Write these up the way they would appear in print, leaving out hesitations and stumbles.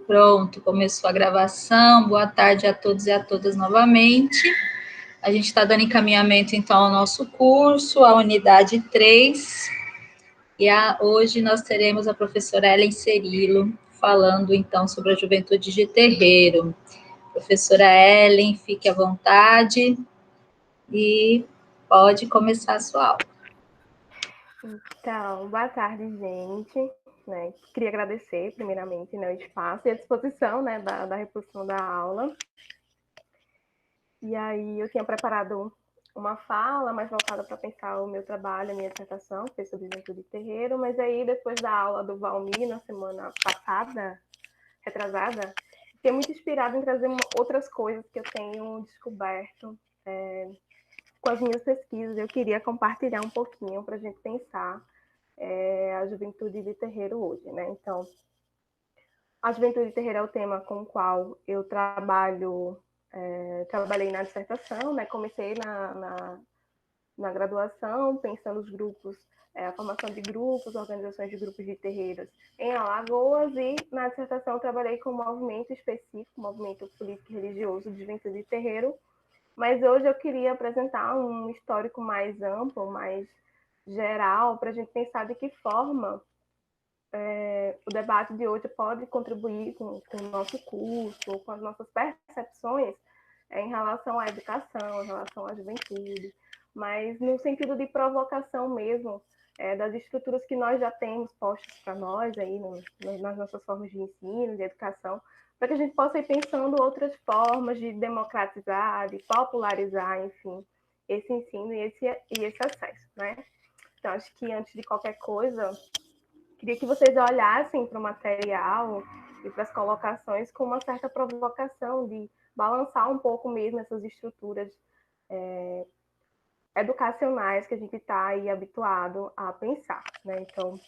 Pronto, começou a gravação. Boa tarde a todos e a todas novamente. A gente está dando encaminhamento, então, ao nosso curso, a unidade 3. Hoje nós teremos a professora Ellen Cerilo falando, então, sobre a juventude de terreiro. Professora Ellen, fique à vontade e pode começar a sua aula. Então, boa tarde, gente. Queria agradecer, primeiramente, o espaço e a disposição da reposição da aula. E aí, eu tinha preparado uma fala mais voltada para pensar o meu trabalho, a minha dissertação, que foi sobre juventude de terreiro, mas aí, depois da aula do Valmir, na semana passada, retrasada, fiquei muito inspirada em trazer outras coisas que eu tenho descoberto com as minhas pesquisas. Eu queria compartilhar um pouquinho para a gente pensar a juventude de terreiro hoje, né? Então, a juventude de terreiro é o tema com o qual eu trabalhei na dissertação, né? Comecei na graduação, pensando os grupos, a formação de grupos, organizações de grupos de terreiros em Alagoas, e na dissertação eu trabalhei com um movimento específico, um movimento político e religioso de juventude de terreiro, mas hoje eu queria apresentar um histórico mais amplo, mais geral, para a gente pensar de que forma o debate de hoje pode contribuir com o nosso curso, com as nossas percepções em relação à educação, em relação à juventude, mas no sentido de provocação mesmo das estruturas que nós já temos postas para nós aí nas nossas formas de ensino, de educação, para que a gente possa ir pensando outras formas de democratizar, de popularizar, enfim, esse ensino e esse acesso, né? Então, acho que antes de qualquer coisa, queria que vocês olhassem para o material e para as colocações com uma certa provocação de balançar um pouco mesmo essas estruturas educacionais que a gente está aí habituado a pensar, né? Então,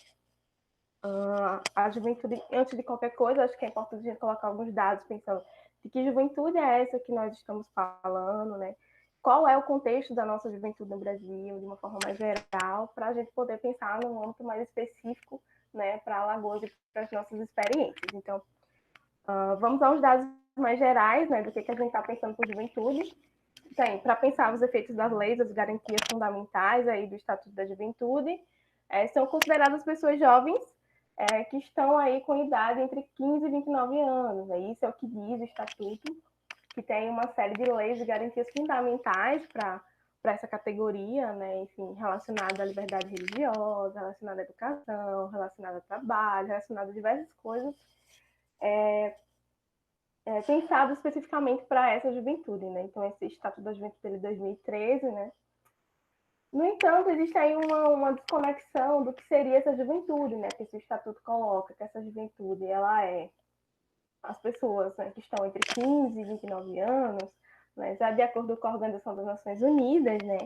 a juventude, antes de qualquer coisa, acho que é importante a gente colocar alguns dados pensando de que juventude é essa que nós estamos falando, né? Qual é o contexto da nossa juventude no Brasil, de uma forma mais geral, para a gente poder pensar num âmbito mais específico, né, para Alagoas e para as nossas experiências. Então, vamos aos dados mais gerais, né, do que a gente está pensando por juventude. Tem, para pensar os efeitos das leis, as garantias fundamentais aí do Estatuto da Juventude, são consideradas pessoas jovens que estão aí com idade entre 15 e 29 anos. Isso é o que diz o Estatuto, que tem uma série de leis e garantias fundamentais para essa categoria, né? Enfim, relacionada à liberdade religiosa, relacionada à educação, relacionada ao trabalho, relacionada a diversas coisas, pensado especificamente para essa juventude, né? Então, esse Estatuto da Juventude de 2013, né? No entanto, existe aí uma desconexão do que seria essa juventude, né? Que esse Estatuto coloca, que essa juventude, ela é as pessoas, né, que estão entre 15 e 29 anos, né, já de acordo com a Organização das Nações Unidas, né,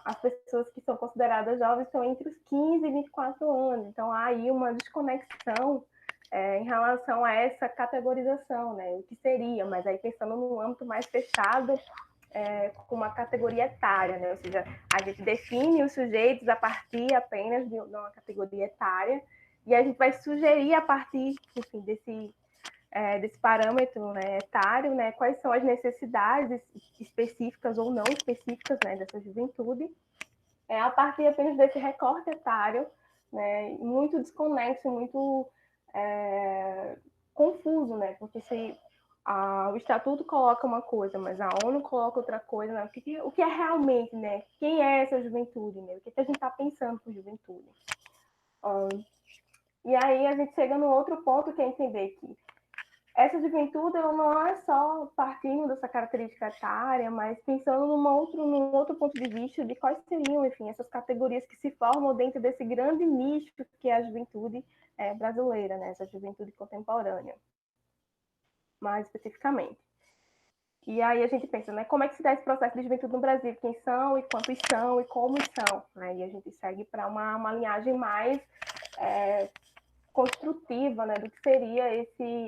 as pessoas que são consideradas jovens estão entre os 15 e 24 anos. Então, há aí uma desconexão em relação a essa categorização, né, o que seria, mas aí pensando num âmbito mais fechado, com uma categoria etária, né, ou seja, a gente define os sujeitos a partir apenas de uma categoria etária, e a gente vai sugerir a partir, enfim, desse parâmetro, né, etário, né, quais são as necessidades específicas ou não específicas, né, dessa juventude, a partir apenas desse recorte etário, né, muito desconexo, muito confuso, né, porque se o Estatuto coloca uma coisa, mas a ONU coloca outra coisa, né, o que é realmente, né, quem é essa juventude, né, o que a gente está pensando por juventude. E aí a gente chega no outro ponto, que é entender que essa juventude ela não é só partindo dessa característica etária, mas pensando num outro ponto de vista de quais seriam, enfim, essas categorias que se formam dentro desse grande nicho que é a juventude brasileira, né? Essa juventude contemporânea, mais especificamente. E aí a gente pensa, né, como é que se dá esse processo de juventude no Brasil? Quem são e quantos são e como são? Né? E a gente segue para uma linhagem mais construtiva, né, do que seria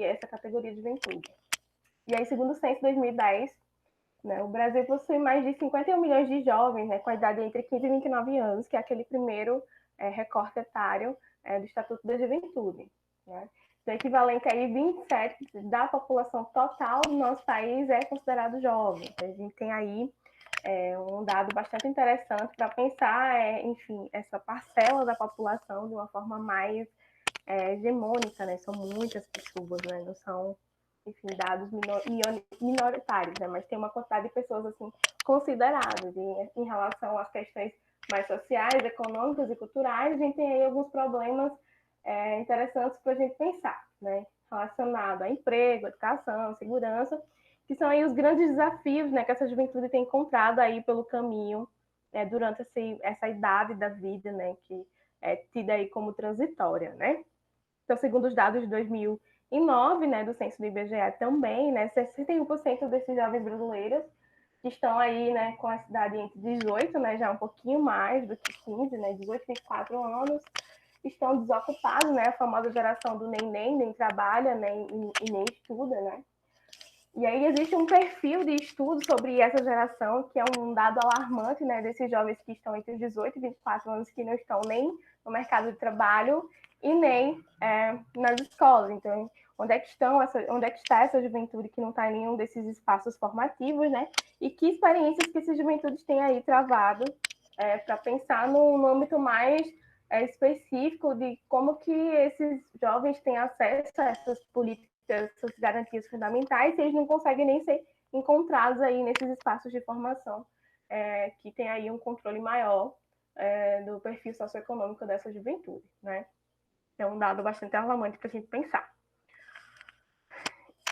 essa categoria de juventude. E aí, segundo o Censo 2010, né, o Brasil possui mais de 51 milhões de jovens, né, com a idade entre 15 e 29 anos, que é aquele primeiro recorte etário do Estatuto da Juventude. Né? O equivalente aí 27% da população total do nosso país é considerado jovem. Então, a gente tem aí um dado bastante interessante para pensar, enfim, essa parcela da população de uma forma mais hegemônica, né? São muitas pessoas, né? Não são, enfim, dados minoritários, né? Mas tem uma quantidade de pessoas, assim, consideráveis. E em relação às questões mais sociais, econômicas e culturais, a gente tem aí alguns problemas interessantes para a gente pensar, né? Relacionado a emprego, educação, segurança, que são aí os grandes desafios, né, que essa juventude tem encontrado aí pelo caminho durante essa idade da vida, né, que é tida aí como transitória, né? Então, segundo os dados de 2009, né, do censo do IBGE também, né, 61% desses jovens brasileiros que estão aí, né, com a idade entre 18, né, já um pouquinho mais do que 15, né, 18 e 24 anos, estão desocupados, né, a famosa geração do nem trabalha, né, e nem estuda, né. E aí existe um perfil de estudo sobre essa geração, que é um dado alarmante, né, desses jovens que estão entre os 18 e 24 anos, que não estão nem no mercado de trabalho e nem nas escolas. Então, onde é que está essa juventude que não está em nenhum desses espaços formativos, né? E que experiências que essas juventudes têm aí travado para pensar no âmbito mais específico de como que esses jovens têm acesso a essas políticas, essas garantias fundamentais, se eles não conseguem nem ser encontrados aí nesses espaços de formação, que tem aí um controle maior do perfil socioeconômico dessa juventude, né? É um dado bastante alarmante para a gente pensar.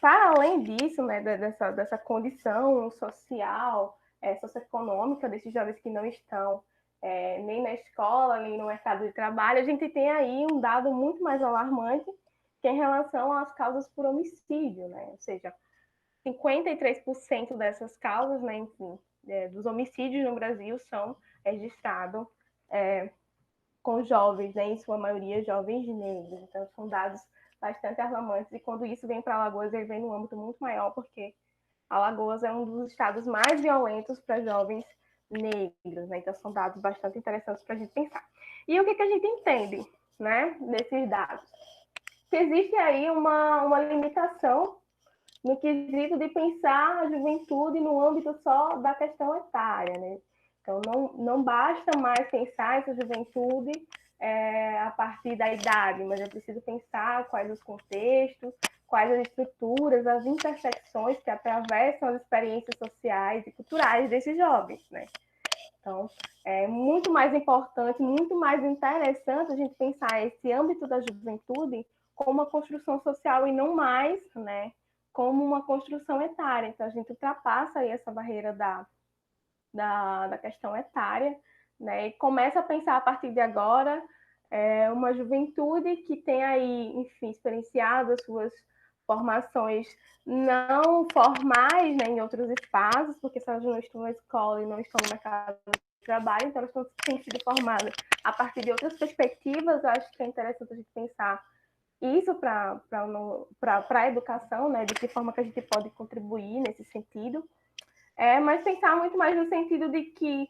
Para além disso, né, dessa condição social, socioeconômica desses jovens que não estão nem na escola, nem no mercado de trabalho, a gente tem aí um dado muito mais alarmante, que é em relação às causas por homicídio, né? Ou seja, 53% dessas causas, né, enfim, dos homicídios no Brasil são registrados com jovens, né, em sua maioria jovens negros. Então, são dados bastante alarmantes. E quando isso vem para Alagoas, ele vem num âmbito muito maior, porque Alagoas é um dos estados mais violentos para jovens negros, né? Então, são dados bastante interessantes para a gente pensar. E o que a gente entende, né, desses dados? Que existe aí uma limitação no quesito de pensar a juventude no âmbito só da questão etária, né? Então, não basta mais pensar essa juventude a partir da idade, mas é preciso pensar quais os contextos, quais as estruturas, as intersecções que atravessam as experiências sociais e culturais desses jovens, né? Então, é muito mais importante, muito mais interessante a gente pensar esse âmbito da juventude como uma construção social e não mais, né, como uma construção etária. Então, a gente ultrapassa aí essa barreira da questão etária, né, e começa a pensar a partir de agora uma juventude que tem aí, enfim, experienciado as suas formações não formais, né, em outros espaços, porque se elas não estão na escola e não estão no mercado de trabalho, então elas têm sido formadas a partir de outras perspectivas. Eu acho que é interessante a gente pensar isso para a educação, né, de que forma que a gente pode contribuir nesse sentido, mas pensar muito mais no sentido de que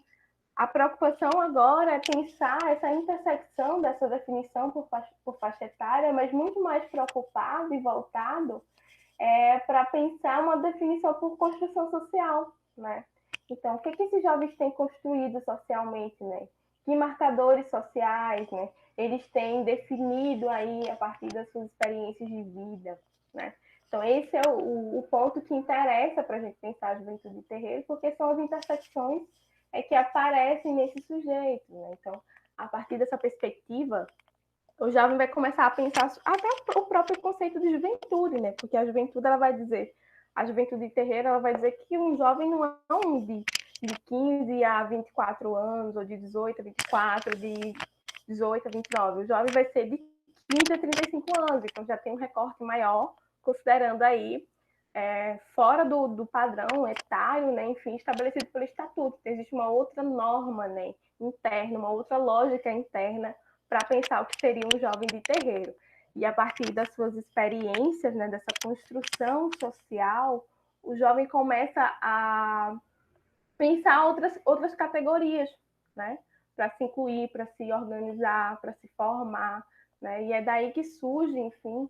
a preocupação agora é pensar essa intersecção dessa definição por faixa etária, mas muito mais preocupado e voltado para pensar uma definição por construção social, né? Então, o que esses jovens têm construído socialmente, né? Que marcadores sociais, né, eles têm definido aí a partir das suas experiências de vida, né? Então, esse é o ponto que interessa para a gente pensar a juventude de terreiro, porque são as intersecções que aparecem nesse sujeito, né? Então, a partir dessa perspectiva, o jovem vai começar a pensar até o próprio conceito de juventude, né? Porque a juventude, ela vai dizer, a juventude de terreiro, ela vai dizer que um jovem não é um de 15 a 24 anos, ou de 18 a 24, de 18 a 29. O jovem vai ser de 15 a 35 anos, então já tem um recorte maior, considerando aí fora do padrão etário, né, enfim, estabelecido pelo estatuto. Então, existe uma outra norma, né, interna, uma outra lógica interna para pensar o que seria um jovem de terreiro. E a partir das suas experiências, né, dessa construção social, o jovem começa a pensar outras categorias, né, para se incluir, para se organizar, para se formar, né, e é daí que surge, enfim,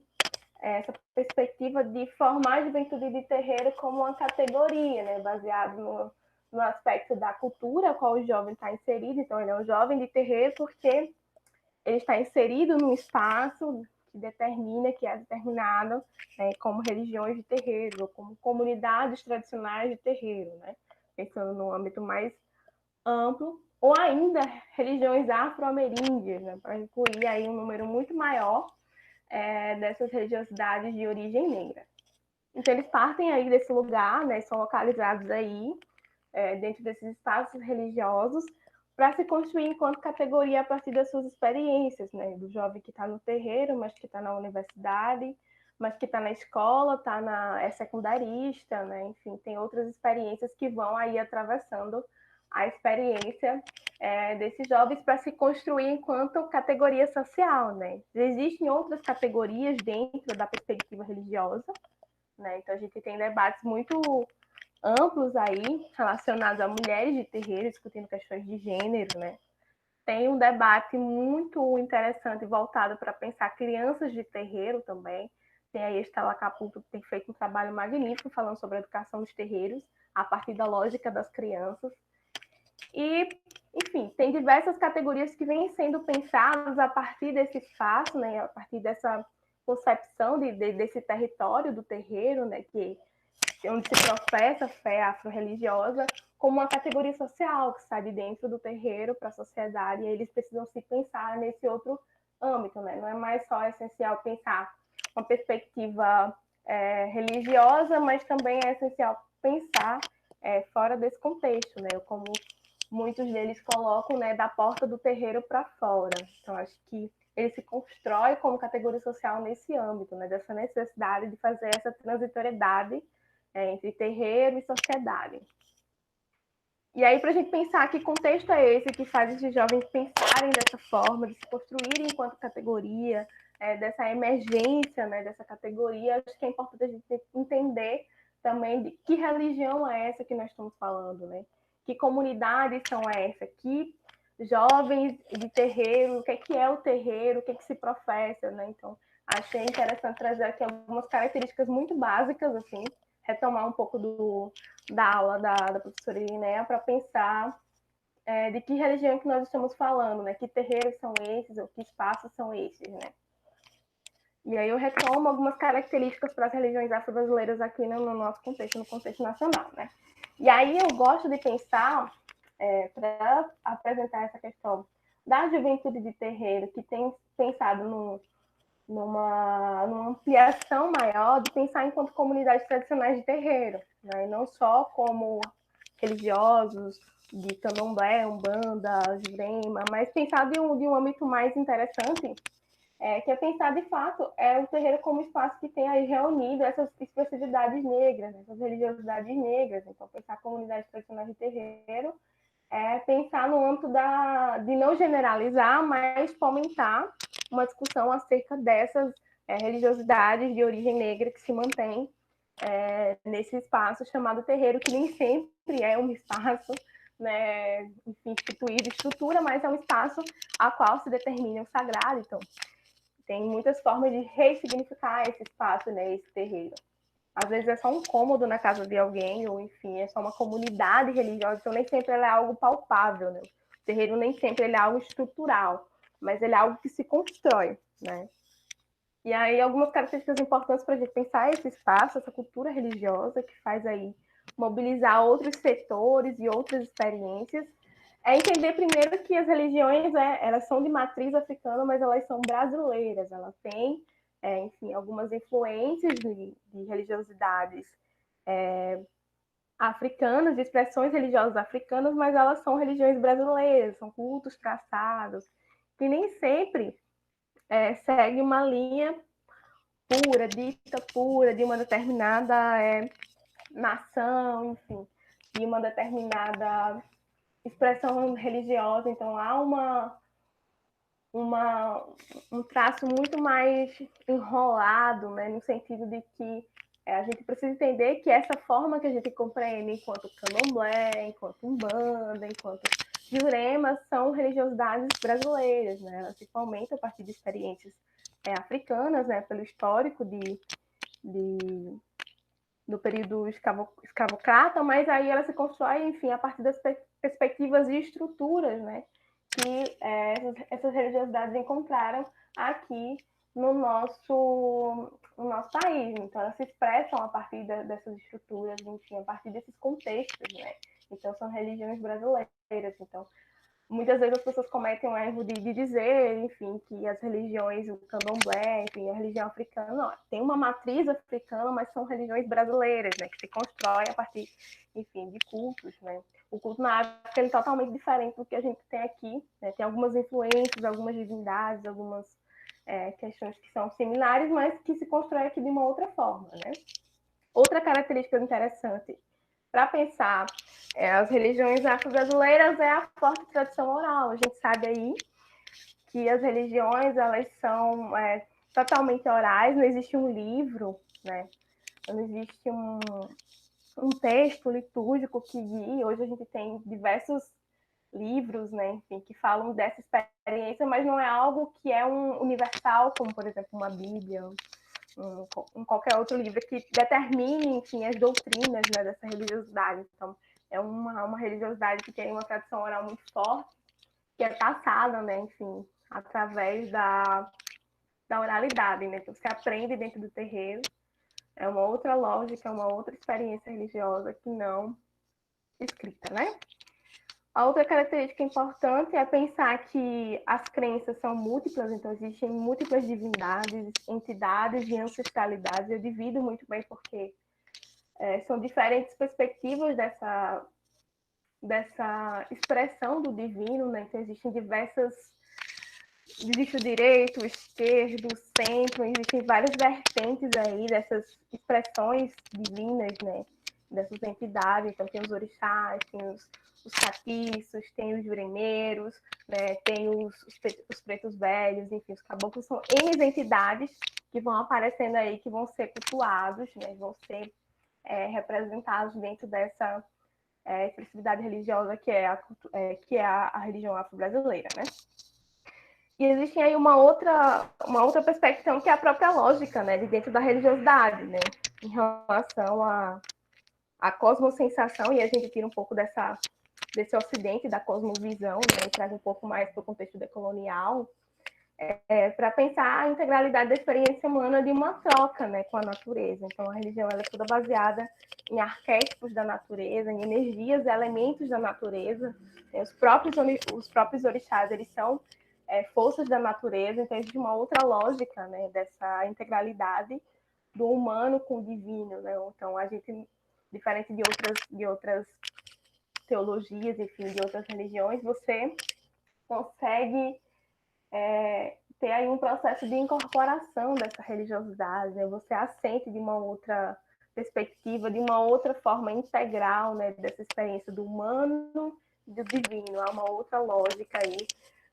essa perspectiva de formar a juventude de terreiro como uma categoria, né, baseado no aspecto da cultura, qual o jovem está inserido. Então, ele é um jovem de terreiro porque ele está inserido num espaço que determina, que é determinado, né, como religiões de terreiro, ou como comunidades tradicionais de terreiro, né, pensando no âmbito mais amplo, ou ainda religiões afro-ameríndias, né, para incluir aí um número muito maior dessas religiosidades de origem negra. Então, eles partem aí desse lugar, né, são localizados aí, dentro desses espaços religiosos, para se construir enquanto categoria a partir das suas experiências, né, do jovem que está no terreiro, mas que está na universidade, mas que está na escola, é secundarista, né, enfim, tem outras experiências que vão aí atravessando a experiência desses jovens para se construir enquanto categoria social, né. Existem outras categorias dentro da perspectiva religiosa, né, então a gente tem debates muito amplos aí relacionados a mulheres de terreiro, discutindo questões de gênero, né. Tem um debate muito interessante voltado para pensar crianças de terreiro também. Tem aí a Estela Caputo, que tem feito um trabalho magnífico falando sobre a educação dos terreiros, a partir da lógica das crianças. E, enfim, tem diversas categorias que vêm sendo pensadas a partir desse espaço, né, a partir dessa concepção desse território do terreiro, né, onde se professa a fé afro-religiosa, como uma categoria social que sai de dentro do terreiro para a sociedade, e eles precisam se pensar nesse outro âmbito, né? Não é mais só essencial pensar uma perspectiva religiosa, mas também é essencial pensar fora desse contexto, né? Como muitos deles colocam, né, da porta do terreiro para fora. Então, acho que ele se constrói como categoria social nesse âmbito, né? Dessa necessidade de fazer essa transitoriedade entre terreiro e sociedade. E aí, para a gente pensar que contexto é esse que faz esses jovens pensarem dessa forma, de se construírem enquanto categoria, dessa emergência, né, dessa categoria, acho que é importante a gente entender também de que religião é essa que nós estamos falando, né? Que comunidades são essas? Que jovens de terreiro, o que é o terreiro, o que se professa, né? Então, achei interessante trazer aqui algumas características muito básicas, assim, retomar um pouco da aula da professora Irineia para pensar de que religião que nós estamos falando, né? Que terreiros são esses, ou que espaços são esses, né? E aí eu retomo algumas características para as religiões afro-brasileiras aqui no nosso contexto, no contexto nacional, né? E aí eu gosto de pensar, para apresentar essa questão da juventude de terreiro, que tem pensado numa ampliação maior de pensar enquanto comunidades tradicionais de terreiro, né? E não só como religiosos de candomblé, umbanda, jurema, mas pensar de um âmbito mais interessante, que é pensar de fato o terreiro como espaço que tem aí reunido essas expressividades negras, essas religiosidades negras. Então, pensar comunidades tradicionais de terreiro pensar no âmbito de não generalizar, mas fomentar uma discussão acerca dessas religiosidades de origem negra que se mantém nesse espaço chamado terreiro, que nem sempre é um espaço, né, enfim, instituído, estrutura, mas é um espaço a qual se determina o sagrado. Então, tem muitas formas de ressignificar esse espaço, né, esse terreiro. Às vezes é só um cômodo na casa de alguém, ou enfim, é só uma comunidade religiosa, então nem sempre ele é algo palpável, né? O terreiro nem sempre ele é algo estrutural, mas ele é algo que se constrói, né? E aí algumas características importantes para a gente pensar esse espaço, essa cultura religiosa que faz aí mobilizar outros setores e outras experiências, é entender primeiro que as religiões, elas são de matriz africana, mas elas são brasileiras, elas têm, enfim, algumas influências de religiosidades africanas, de expressões religiosas africanas, mas elas são religiões brasileiras, são cultos traçados, que nem sempre segue uma linha pura, dita pura, de uma determinada nação, enfim, de uma determinada expressão religiosa. Então, há um traço muito mais enrolado, né, no sentido de que a gente precisa entender que essa forma que a gente compreende enquanto candomblé, enquanto umbanda, enquanto jurema, são religiosidades brasileiras, né? Elas se fomentam a partir de experiências africanas, né, pelo histórico do período escravocrata, mas aí ela se constrói, enfim, a partir das perspectivas e estruturas, né, que essas religiosidades encontraram aqui no nosso país. Então, elas se expressam a partir dessas estruturas, enfim, a partir desses contextos, né. Então, são religiões brasileiras. Então, muitas vezes as pessoas cometem o erro de dizer, enfim, que as religiões, o candomblé, enfim, a religião africana, não, tem uma matriz africana, mas são religiões brasileiras, né, que se constroem a partir, enfim, de cultos, né. O culto na África é totalmente diferente do que a gente tem aqui, né, tem algumas influências, algumas divindades, algumas questões que são similares, mas que se constroem aqui de uma outra forma, né. Outra característica interessante para pensar as religiões afro-brasileiras é a forte tradição oral. A gente sabe aí que as religiões, elas são totalmente orais, não existe um livro, né? Não existe um texto litúrgico que guie. Hoje a gente tem diversos livros, né, enfim, que falam dessa experiência, mas não é algo que é universal, como, por exemplo, uma Bíblia, qualquer outro livro que determine, enfim, as doutrinas, né, dessa religiosidade. Então, é uma religiosidade que tem uma tradição oral muito forte, que é passada, né, enfim, através da oralidade, né? Então, você aprende dentro do terreiro, é uma outra lógica, uma outra experiência religiosa que não escrita, né? A outra característica importante é pensar que as crenças são múltiplas, então existem múltiplas divindades, entidades e ancestralidades. Eu divido muito bem porque são diferentes perspectivas dessa expressão do divino, né? Então existem existe o direito, o esquerdo, o centro, existem várias vertentes aí dessas expressões divinas, né? Dessas entidades. Então tem os orixás, tem os catiços, tem os juremeiros, né? Tem os pretos velhos, enfim, os caboclos. São N entidades que vão aparecendo aí, que vão ser cultuados, né? Vão ser representados dentro dessa expressividade religiosa que é a religião afro-brasileira, né? E existe aí uma outra perspectiva que é a própria lógica, né, de dentro da religiosidade, né, em relação à cosmosensação, e a gente tira um pouco desse ocidente, da cosmovisão, né, e traz um pouco mais para o contexto decolonial, para pensar a integralidade da experiência humana de uma troca, né, com a natureza. Então, a religião ela é toda baseada em arquétipos da natureza, em energias e elementos da natureza. Os próprios orixás, eles são forças da natureza, então existe uma outra lógica, né, dessa integralidade do humano com o divino, né? Então a gente, diferente de outras teologias, enfim, de outras religiões, você consegue ter aí um processo de incorporação dessa religiosidade, né? Você assente de uma outra perspectiva, de uma outra forma integral, né, dessa experiência do humano e do divino. Há uma outra lógica aí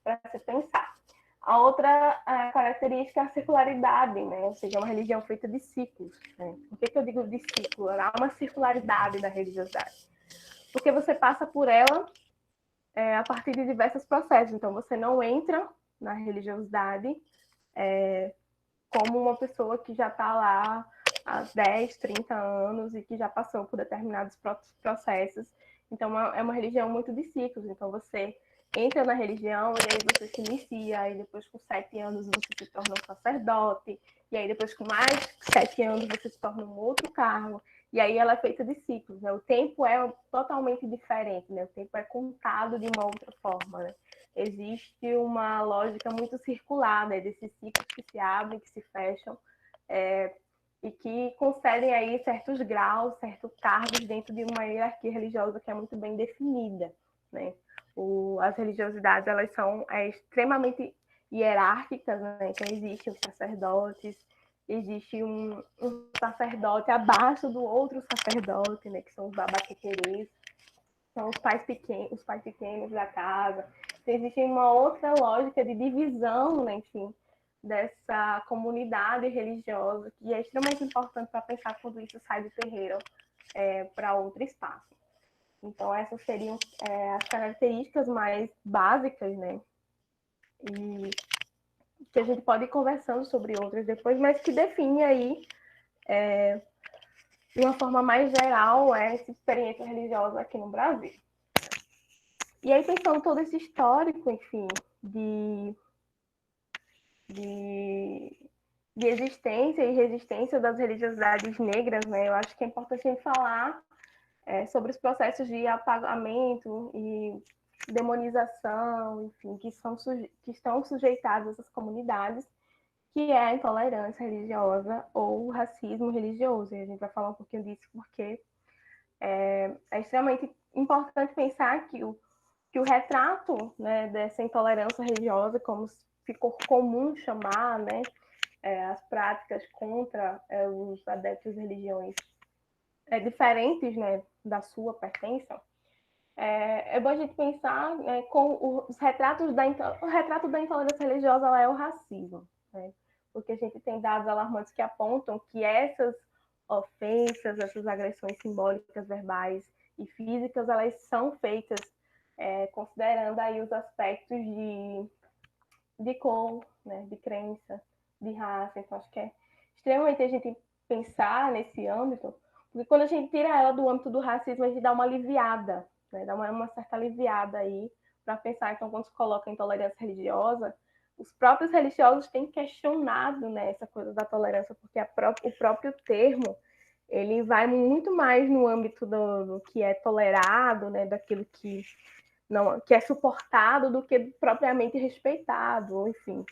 para se pensar. A outra característica é a circularidade, né? Ou seja, é uma religião feita de ciclos. Né? Por que eu digo de ciclo? Há uma circularidade da religiosidade. Porque você passa por ela a partir de diversos processos. Então, você não entra na religiosidade como uma pessoa que já está lá há 10, 30 anos e que já passou por determinados processos. Então, é uma religião muito de ciclos. Então, você entra na religião e aí você se inicia, aí depois com 7 anos você se torna um sacerdote, e aí depois com mais 7 anos você se torna um outro cargo, e aí ela é feita de ciclos, né? O tempo é totalmente diferente, né? O tempo é contado de uma outra forma, né? Existe uma lógica muito circular, né? Desses ciclos que se abrem, que se fecham, e que concedem aí certos graus, certos cargos dentro de uma hierarquia religiosa que é muito bem definida, né? As religiosidades, elas são extremamente hierárquicas, né? Então, existem os sacerdotes, existe um sacerdote abaixo do outro sacerdote, né? Que são os babaquequerês, são os pais pequenos da casa. Então, existe uma outra lógica de divisão, né? Enfim, dessa comunidade religiosa, que é extremamente importante para pensar quando isso sai do terreiro para outro espaço. Então, essas seriam as características mais básicas, né? E que a gente pode ir conversando sobre outras depois, mas que define aí, de uma forma mais geral, essa experiência religiosa aqui no Brasil. E aí, pensando todo esse histórico, enfim, de existência e resistência das religiosidades negras, né, eu acho que é importante a gente falar sobre os processos de apagamento e demonização, enfim, que estão sujeitados a essas comunidades, que é a intolerância religiosa ou o racismo religioso. E a gente vai falar um pouquinho disso porque é extremamente importante pensar que o retrato, né, dessa intolerância religiosa, como ficou comum chamar, né, as práticas contra os adeptos de religiões diferentes, né, da sua pertença, é bom a gente pensar, né, com os retratos o retrato da intolerância religiosa ela é o racismo, né? Porque a gente tem dados alarmantes que apontam que essas ofensas, essas agressões simbólicas, verbais e físicas, elas são feitas considerando aí os aspectos de cor, né, de crença, de raça. Então, acho que é extremamente a gente pensar nesse âmbito, porque quando a gente tira ela do âmbito do racismo, a gente dá uma aliviada, né, dá uma certa aliviada aí para pensar. Então, quando se coloca intolerância religiosa, os próprios religiosos têm questionado, né, essa coisa da tolerância, porque o próprio termo ele vai muito mais no âmbito do que é tolerado, né, daquilo que não, que é suportado do que propriamente respeitado, enfim.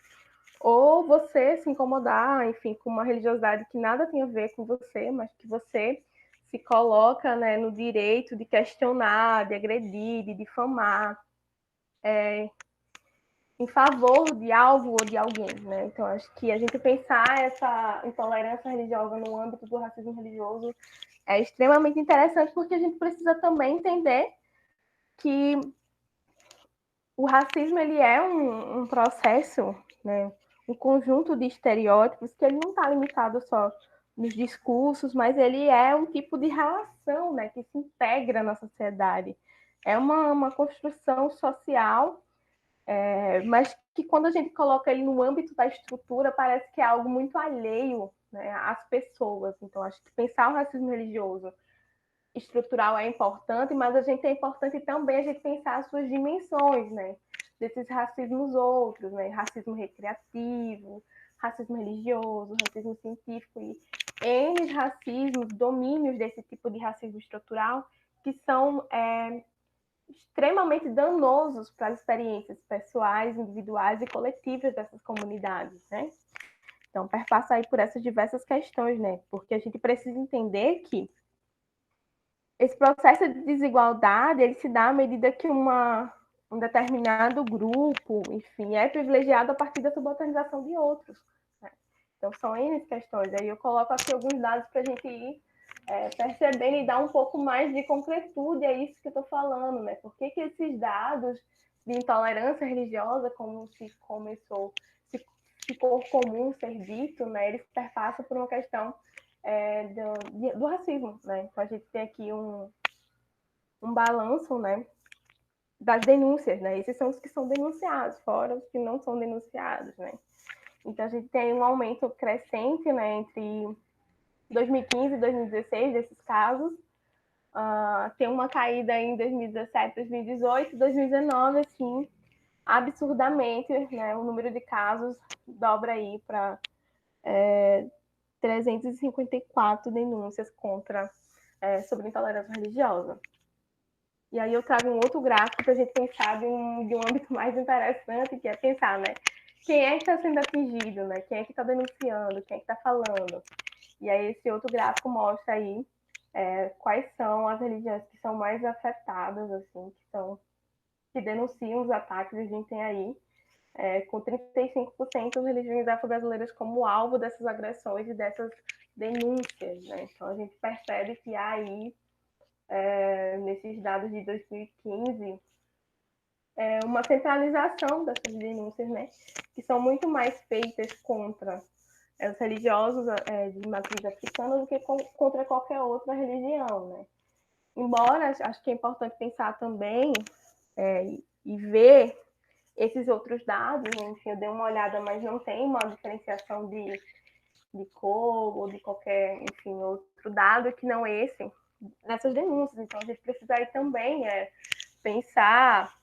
Ou você se incomodar, enfim, com uma religiosidade que nada tem a ver com você, mas que você se coloca, né, no direito de questionar, de agredir, de difamar, em favor de algo ou de alguém, né? Então, acho que a gente pensar essa intolerância religiosa no âmbito do racismo religioso é extremamente interessante, porque a gente precisa também entender que o racismo ele é um processo, né, um conjunto de estereótipos que ele não está limitado só nos discursos, mas ele é um tipo de relação, né, que se integra na sociedade. É uma construção social, mas que quando a gente coloca ele no âmbito da estrutura, parece que é algo muito alheio, né, às pessoas. Então, acho que pensar o racismo religioso estrutural é importante, mas é importante também a gente pensar as suas dimensões, né? Desses racismos outros, né? Racismo recreativo, racismo religioso, racismo científico e N racismos, domínios desse tipo de racismo estrutural que são extremamente danosos para as experiências pessoais, individuais e coletivas dessas comunidades, né? Então, perpassa aí por essas diversas questões, né? Porque a gente precisa entender que esse processo de desigualdade ele se dá à medida que um determinado grupo, enfim, é privilegiado a partir da subalternização de outros, né? Então, são N questões. Aí eu coloco aqui alguns dados para a gente ir percebendo e dar um pouco mais de concretude a isso que eu estou falando, né? Por que esses dados de intolerância religiosa, como se começou, se ficou comum ser dito, né? Eles perpassam por uma questão do racismo, né? Então a gente tem aqui um balanço, né, das denúncias, né? Esses são os que são denunciados, fora os que não são denunciados, né? Então a gente tem um aumento crescente, né, entre 2015 e 2016 desses casos. Tem uma caída em 2017, 2018, 2019, assim, absurdamente, né? O número de casos dobra aí para 354 denúncias sobre intolerância religiosa. E aí eu trago um outro gráfico para a gente pensar de um âmbito mais interessante, que é pensar, né? Quem é que está sendo atingido, né? Quem é que está denunciando, quem é que está falando. E aí esse outro gráfico mostra aí quais são as religiões que são mais afetadas, assim, que denunciam os ataques. A gente tem aí com 35% das religiões afro-brasileiras como alvo dessas agressões e dessas denúncias, né? Então a gente percebe que há aí, nesses dados de 2015, uma centralização dessas denúncias, né? Que são muito mais feitas contra os religiosos de matriz africana do que contra qualquer outra religião, né? Embora, acho que é importante pensar também e ver Esses outros dados, enfim, eu dei uma olhada, mas não tem uma diferenciação de cor ou de qualquer, enfim, outro dado que não esse nessas denúncias. Então, a gente precisa aí também pensar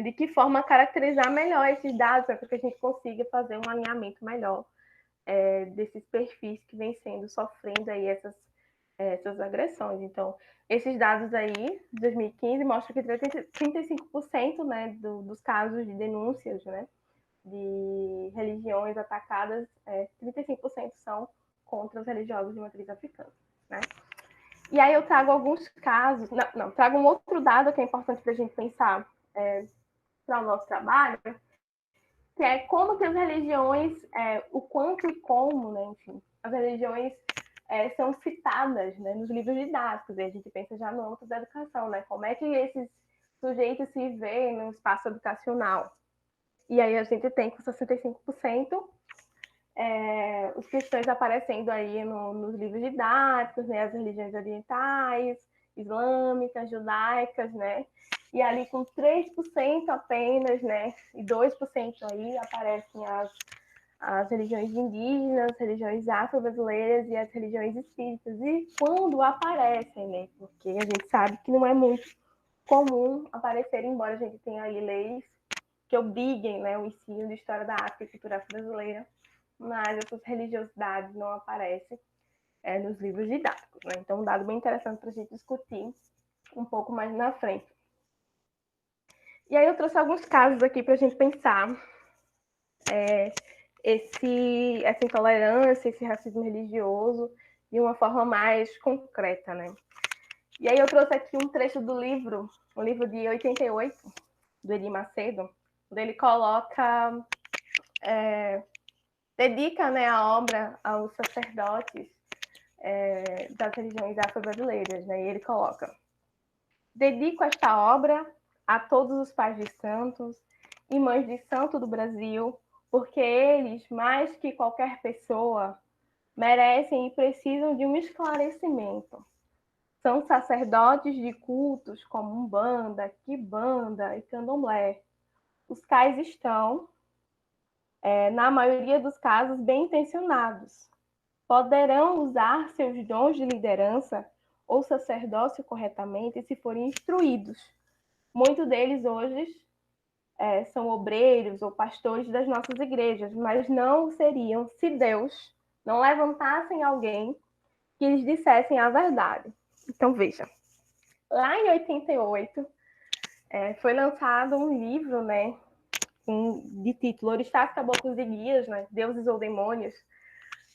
de que forma caracterizar melhor esses dados, para que a gente consiga fazer um alinhamento melhor desses perfis que vêm sofrendo aí essas agressões. Então, esses dados aí, de 2015, mostram que 35%, né, dos casos de denúncias, né, de religiões atacadas, 35% são contra os religiosos de matriz africana, né? E aí eu trago alguns casos, trago um outro dado que é importante para a gente pensar para o nosso trabalho, que é como que as religiões, o quanto e como, né, enfim, as religiões são citadas, né, nos livros didáticos, e a gente pensa já no âmbito da educação, né, como é que esses sujeitos se veem no espaço educacional. E aí a gente tem com 65% os cristãos aparecendo aí nos livros didáticos, né, as religiões orientais, islâmicas, judaicas, né, e ali com 3% apenas, né, e 2% aí aparecem as religiões indígenas, religiões afro-brasileiras e as religiões espíritas. E quando aparecem, né, porque a gente sabe que não é muito comum aparecer, embora a gente tenha aí leis que obriguem, né, o ensino de história da África e cultura afro-brasileira, mas essas religiosidades não aparecem nos livros didáticos, né? Então, um dado bem interessante para a gente discutir um pouco mais na frente. E aí eu trouxe alguns casos aqui para a gente pensar essa intolerância, esse racismo religioso de uma forma mais concreta, né? E aí eu trouxe aqui um trecho do livro, um livro de 88, do Edir Macedo, onde ele coloca, dedica, né, a obra aos sacerdotes das religiões afro-brasileiras, né? E ele coloca: dedico esta obra a todos os pais de santos e mães de santo do Brasil, porque eles, mais que qualquer pessoa, merecem e precisam de um esclarecimento. São sacerdotes de cultos como Umbanda, Quimbanda e Candomblé, os quais estão, na maioria dos casos, bem intencionados. Poderão usar seus dons de liderança ou sacerdócio corretamente se forem instruídos. Muitos deles hoje são obreiros ou pastores das nossas igrejas, mas não seriam se Deus não levantassem alguém que lhes dissessem a verdade. Então, veja, lá em 88, foi lançado um livro, né, de título Orixás, Caboclos e Guias, né, Deuses ou Demônios,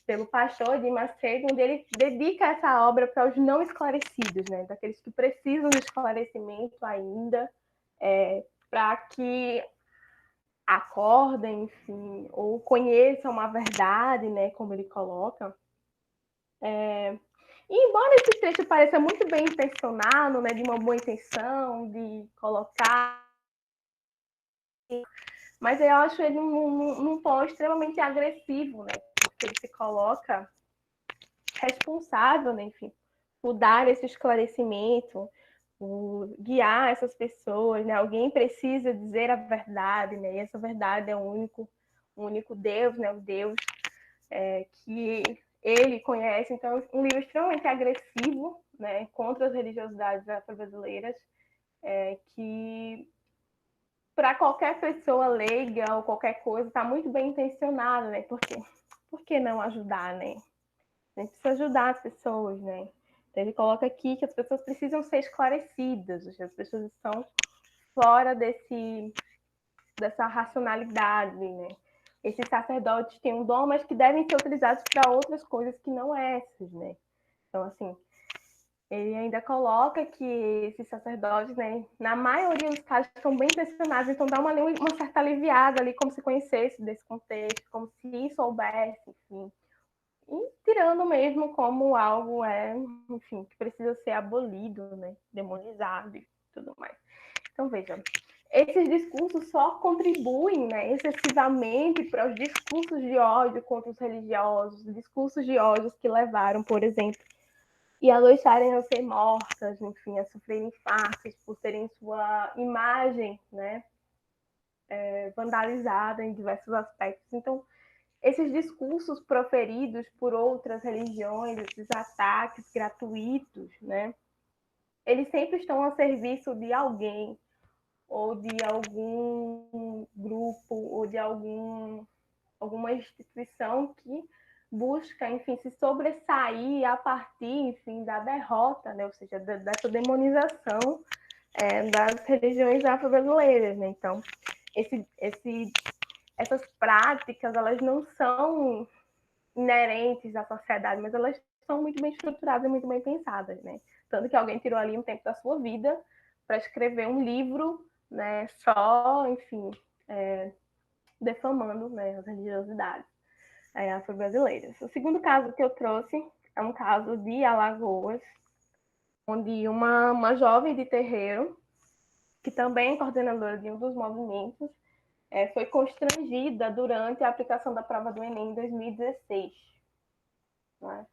pelo pastor Edir Macedo, onde ele dedica essa obra para os não esclarecidos, né, daqueles que precisam de esclarecimento ainda, para que acordem, enfim, ou conheçam a verdade, né, como ele coloca. E embora esse texto pareça muito bem intencionado, né, de uma boa intenção, de colocar, mas eu acho ele num tom extremamente agressivo, né, porque ele se coloca responsável, né, enfim, por dar esse esclarecimento, por guiar essas pessoas, né? Alguém precisa dizer a verdade, né? E essa verdade é o único Deus, né? O Deus que ele conhece. Então, um livro extremamente agressivo, né? Contra as religiosidades afro-brasileiras, que para qualquer pessoa leiga ou qualquer coisa está muito bem intencionado, né? Por que não ajudar, né? A gente precisa ajudar as pessoas, né? Então, ele coloca aqui que as pessoas precisam ser esclarecidas, as pessoas estão fora dessa racionalidade, né? Esses sacerdotes têm um dom, mas que devem ser utilizados para outras coisas que não essas, né? Então, assim, ele ainda coloca que esses sacerdotes, né, na maioria dos casos, estão bem intencionados, então dá uma certa aliviada ali, como se conhecesse desse contexto, como se soubesse, enfim. E tirando mesmo como algo enfim, que precisa ser abolido, né, demonizado e tudo mais. Então, veja, esses discursos só contribuem, né, excessivamente para os discursos de ódio contra os religiosos, discursos de ódio que levaram, por exemplo, e a deixarem a ser mortas, enfim, a sofrerem infartos por terem sua imagem, né, vandalizada em diversos aspectos. Então, esses discursos proferidos por outras religiões, esses ataques gratuitos, né, eles sempre estão a serviço de alguém, ou de algum grupo, ou de alguma instituição que busca, enfim, se sobressair a partir, enfim, da derrota, né, ou seja, dessa demonização das religiões afro-brasileiras, né? Então, essas práticas, elas não são inerentes à sociedade, mas elas são muito bem estruturadas e muito bem pensadas, né? Tanto que alguém tirou ali um tempo da sua vida para escrever um livro, né, só, enfim, defamando, né, as religiosidades afro-brasileiras. O segundo caso que eu trouxe é um caso de Alagoas, onde uma jovem de terreiro, que também é coordenadora de um dos movimentos, foi constrangida durante a aplicação da prova do Enem em 2016. Né?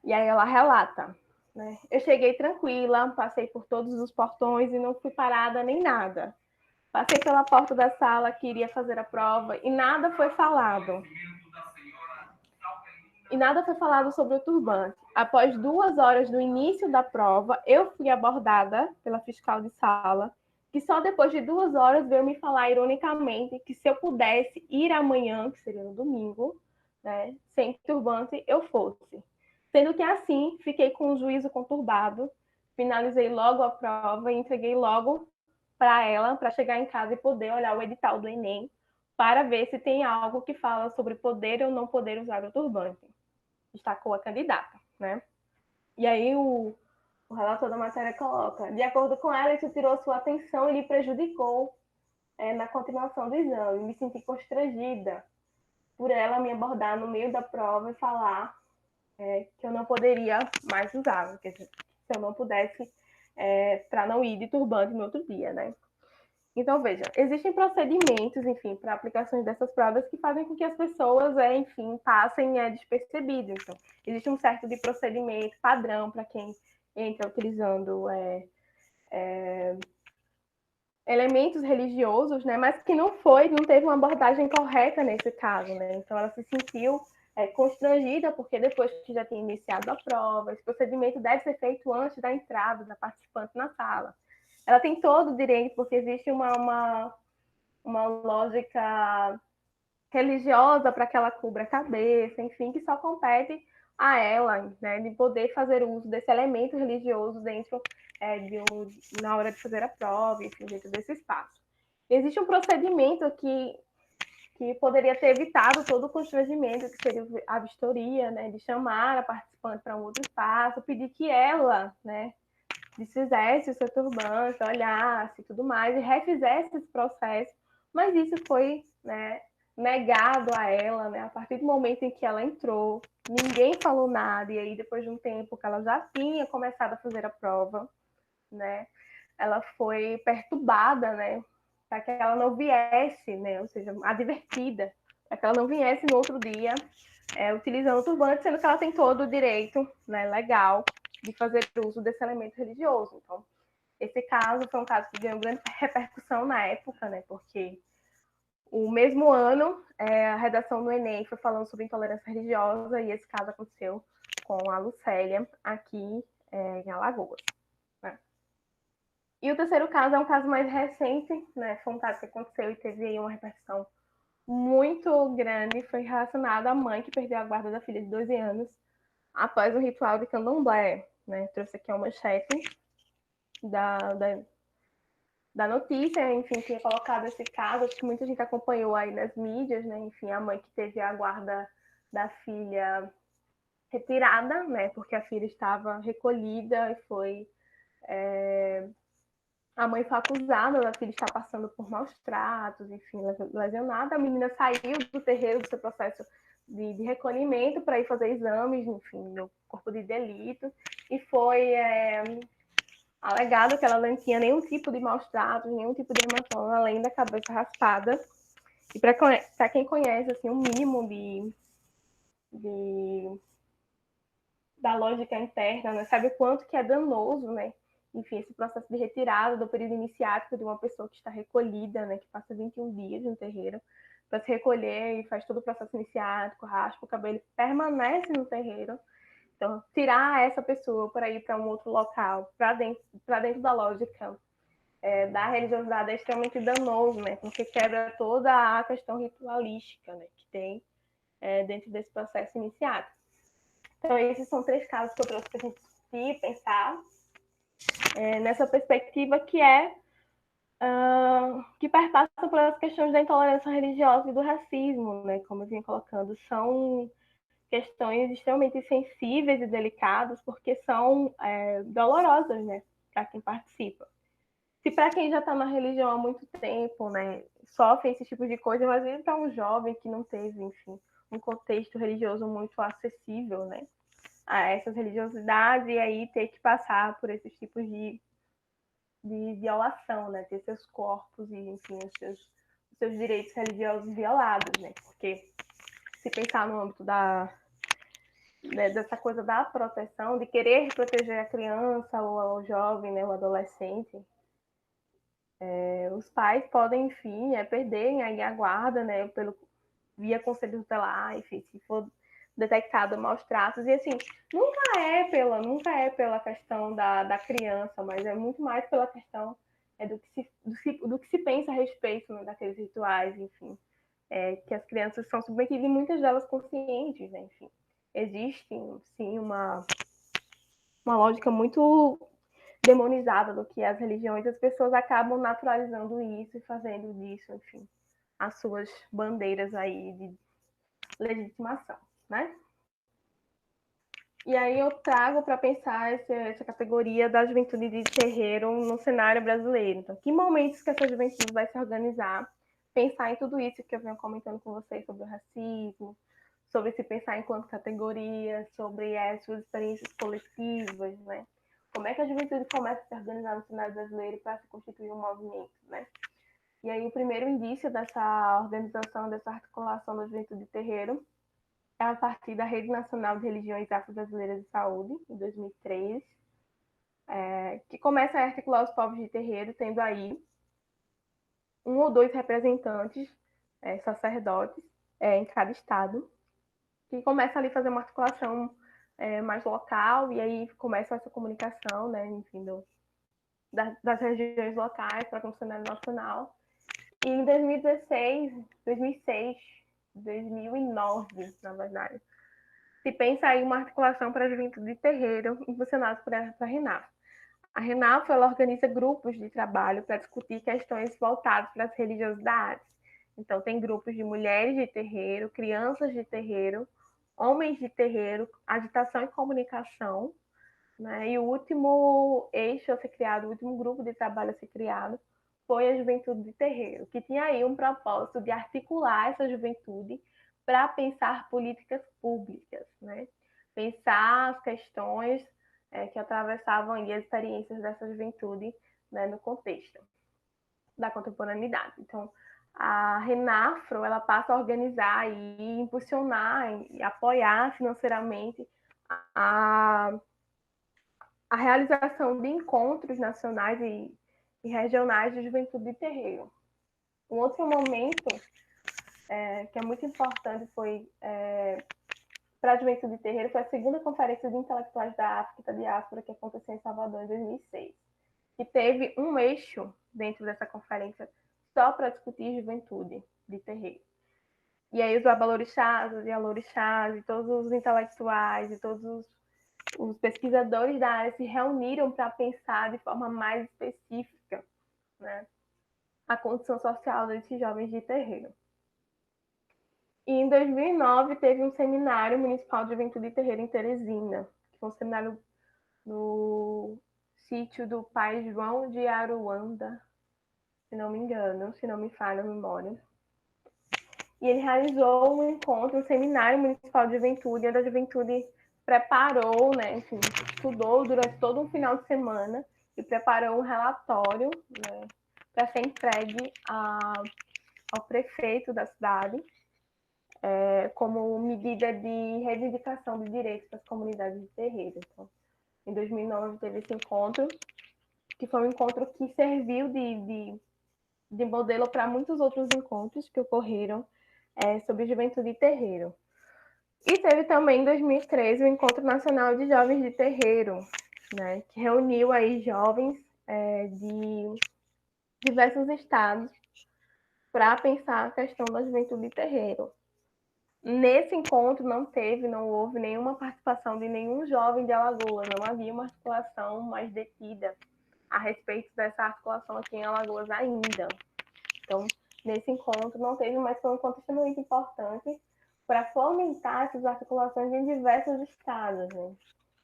E aí ela relata, né? Eu cheguei tranquila, passei por todos os portões e não fui parada nem nada. Passei pela porta da sala que iria fazer a prova e nada foi falado. E nada foi falado sobre o turbante. Após 2 horas do início da prova, eu fui abordada pela fiscal de sala, que só depois de 2 horas veio me falar ironicamente que se eu pudesse ir amanhã, que seria no domingo, né, sem turbante, eu fosse. Sendo que assim, fiquei com o juízo conturbado, finalizei logo a prova e entreguei logo para ela, para chegar em casa e poder olhar o edital do Enem, para ver se tem algo que fala sobre poder ou não poder usar o turbante. Destacou a candidata, né? E aí o relator da matéria coloca: de acordo com ela, isso tirou sua atenção e lhe prejudicou na continuação do exame. Me senti constrangida por ela me abordar no meio da prova e falar que eu não poderia mais usar, porque se eu não pudesse, para não ir de turbante no outro dia, né? Então, veja, existem procedimentos, enfim, para aplicações dessas provas que fazem com que as pessoas, enfim, passem despercebido. Então, existe um certo de procedimento padrão para quem entra utilizando elementos religiosos, né, mas que não teve uma abordagem correta nesse caso, né? Então, ela se sentiu constrangida porque depois que já tinha iniciado a prova, esse procedimento deve ser feito antes da entrada da participante na sala. Ela tem todo o direito, porque existe uma lógica religiosa para que ela cubra a cabeça, enfim, que só compete a ela, né, de poder fazer uso desse elemento religioso dentro na hora de fazer a prova, enfim, dentro desse espaço. Existe um procedimento que poderia ter evitado todo o constrangimento, que seria a vistoria, né, de chamar a participante para um outro espaço, pedir que ela, né, desfizesse o seu turbante, olhasse e tudo mais, e refizesse esse processo, mas isso foi, né, negado a ela, né, a partir do momento em que ela entrou, ninguém falou nada, e aí depois de um tempo que ela já tinha começado a fazer a prova, né, ela foi perturbada, né, para que ela não viesse, né, ou seja, advertida, para que ela não viesse no outro dia utilizando o turbante, sendo que ela tem todo o direito, né, legal de fazer uso desse elemento religioso. Então, esse caso foi um caso que ganhou grande repercussão na época, né, porque o mesmo ano, a redação do Enem foi falando sobre intolerância religiosa e esse caso aconteceu com a Lucélia aqui em Alagoas. Né? E o terceiro caso é um caso mais recente, né, foi um caso que aconteceu e teve aí uma repercussão muito grande, foi relacionado à mãe que perdeu a guarda da filha de 12 anos após o ritual de candomblé. Né? Trouxe aqui uma manchete da notícia, enfim, tinha colocado esse caso, acho que muita gente acompanhou aí nas mídias, né? Enfim, a mãe que teve a guarda da filha retirada, né? Porque a filha estava recolhida e foi... A mãe foi acusada da filha estar passando por maus tratos, enfim, lesionada. A menina saiu do terreiro do seu processo de recolhimento para ir fazer exames, enfim, no corpo de delito, e foi alegado que ela não tinha nenhum tipo de maus tratos, nenhum tipo de hematoma, além da cabeça raspada. E para quem conhece assim, um mínimo da lógica interna, né, sabe o quanto que é danoso, né, enfim, esse processo de retirada do período iniciático de uma pessoa que está recolhida, né, que passa 21 dias no terreiro, para se recolher e faz todo o processo iniciático, raspa o cabelo, permanece no terreiro. Então, tirar essa pessoa para ir para um outro local, para dentro da lógica da religiosidade é extremamente danoso, né? Porque quebra toda a questão ritualística, né, que tem dentro desse processo iniciático. Então, esses são 3 casos que eu trouxe para a gente discutir, pensar nessa perspectiva que perpassa pelas questões da intolerância religiosa e do racismo, né? Como eu vinha colocando, são questões extremamente sensíveis e delicadas, porque são dolorosas, né, para quem participa. Se para quem já está na religião há muito tempo, né, sofre esse tipo de coisa, imagina para um jovem que não teve, enfim, um contexto religioso muito acessível, né, a essas religiosidades, e aí ter que passar por esses tipos de violação, né, ter seus corpos e, enfim, os seus direitos religiosos violados, né, porque se pensar no âmbito dessa coisa da proteção, de querer proteger a criança ou o jovem, né, o adolescente, os pais podem, enfim, perderem aí a guarda, né, via conselho tutelar, enfim, se for detectado maus tratos, e assim, nunca é pela questão da criança, mas é muito mais pela questão do que se pensa a respeito, né, daqueles rituais, enfim, que as crianças são submetidas e muitas delas conscientes, né, enfim. Existe, sim, uma lógica muito demonizada do que é as religiões, as pessoas acabam naturalizando isso e fazendo disso, enfim, as suas bandeiras aí de legitimação, né? E aí eu trago para pensar essa categoria da juventude de terreiro no cenário brasileiro. Então, que momentos que essa juventude vai se organizar, pensar em tudo isso que eu venho comentando com vocês sobre o racismo, sobre se pensar enquanto categoria, sobre as suas experiências coletivas, né? Como é que a juventude começa a se organizar no cenário brasileiro para se constituir um movimento, né? E aí o primeiro indício dessa organização, dessa articulação da juventude de terreiro é a partir da Rede Nacional de Religiões Afro-Brasileiras de Saúde, em 2003, que começa a articular os povos de terreiro, tendo aí 1 ou 2 representantes, sacerdotes, em cada estado, que começa ali a fazer uma articulação mais local, e aí começa essa comunicação, né, enfim, das regiões locais para o cenário nacional. E em 2016, 2006, 2009, na verdade, se pensa aí uma articulação para a juventude de terreiro, impulsionado por a RENAF. A RENAF, ela organiza grupos de trabalho para discutir questões voltadas para as religiosidades. Então, tem grupos de mulheres de terreiro, crianças de terreiro, homens de terreiro, agitação e comunicação, né? E o último eixo a ser criado, o último grupo de trabalho a ser criado, foi a Juventude de Terreiro, que tinha aí um propósito de articular essa juventude para pensar políticas públicas, né? Pensar as questões que atravessavam aí as experiências dessa juventude, né, no contexto da contemporaneidade. Então, a Renafro, ela passa a organizar e impulsionar e apoiar financeiramente a realização de encontros nacionais e regionais de juventude de terreiro. Um outro momento que é muito importante foi para a juventude de terreiro foi a segunda conferência de intelectuais da África e da diáspora que aconteceu em Salvador em 2006, que teve um eixo dentro dessa conferência só para discutir juventude de terreiro. E aí os abalorixás, e alorixás, e todos os intelectuais, e todos os pesquisadores da área se reuniram para pensar de forma mais específica, né, a condição social desses jovens de terreiro. E em 2009 teve um seminário municipal de juventude de terreiro em Teresina, que foi um seminário no sítio do Pai João de Aruanda, se não me engano, se não me falha a memória. E ele realizou um encontro, um seminário municipal de juventude, onde a juventude preparou, né, enfim, estudou durante todo um final de semana e preparou um relatório, né, para ser entregue ao prefeito da cidade, como medida de reivindicação de direitos das comunidades de terreiro. Então, em 2009 teve esse encontro que foi um encontro que serviu de modelo para muitos outros encontros que ocorreram sobre juventude e terreiro. E teve também em 2013 o Encontro Nacional de Jovens de Terreiro, né, que reuniu aí jovens de diversos estados para pensar a questão da juventude e terreiro. Nesse encontro não houve nenhuma participação de nenhum jovem de Alagoas, não havia uma articulação mais detida a respeito dessa articulação aqui em Alagoas ainda. Então, nesse encontro não teve, mas foi um encontro extremamente importante para fomentar essas articulações em diversos estados, né?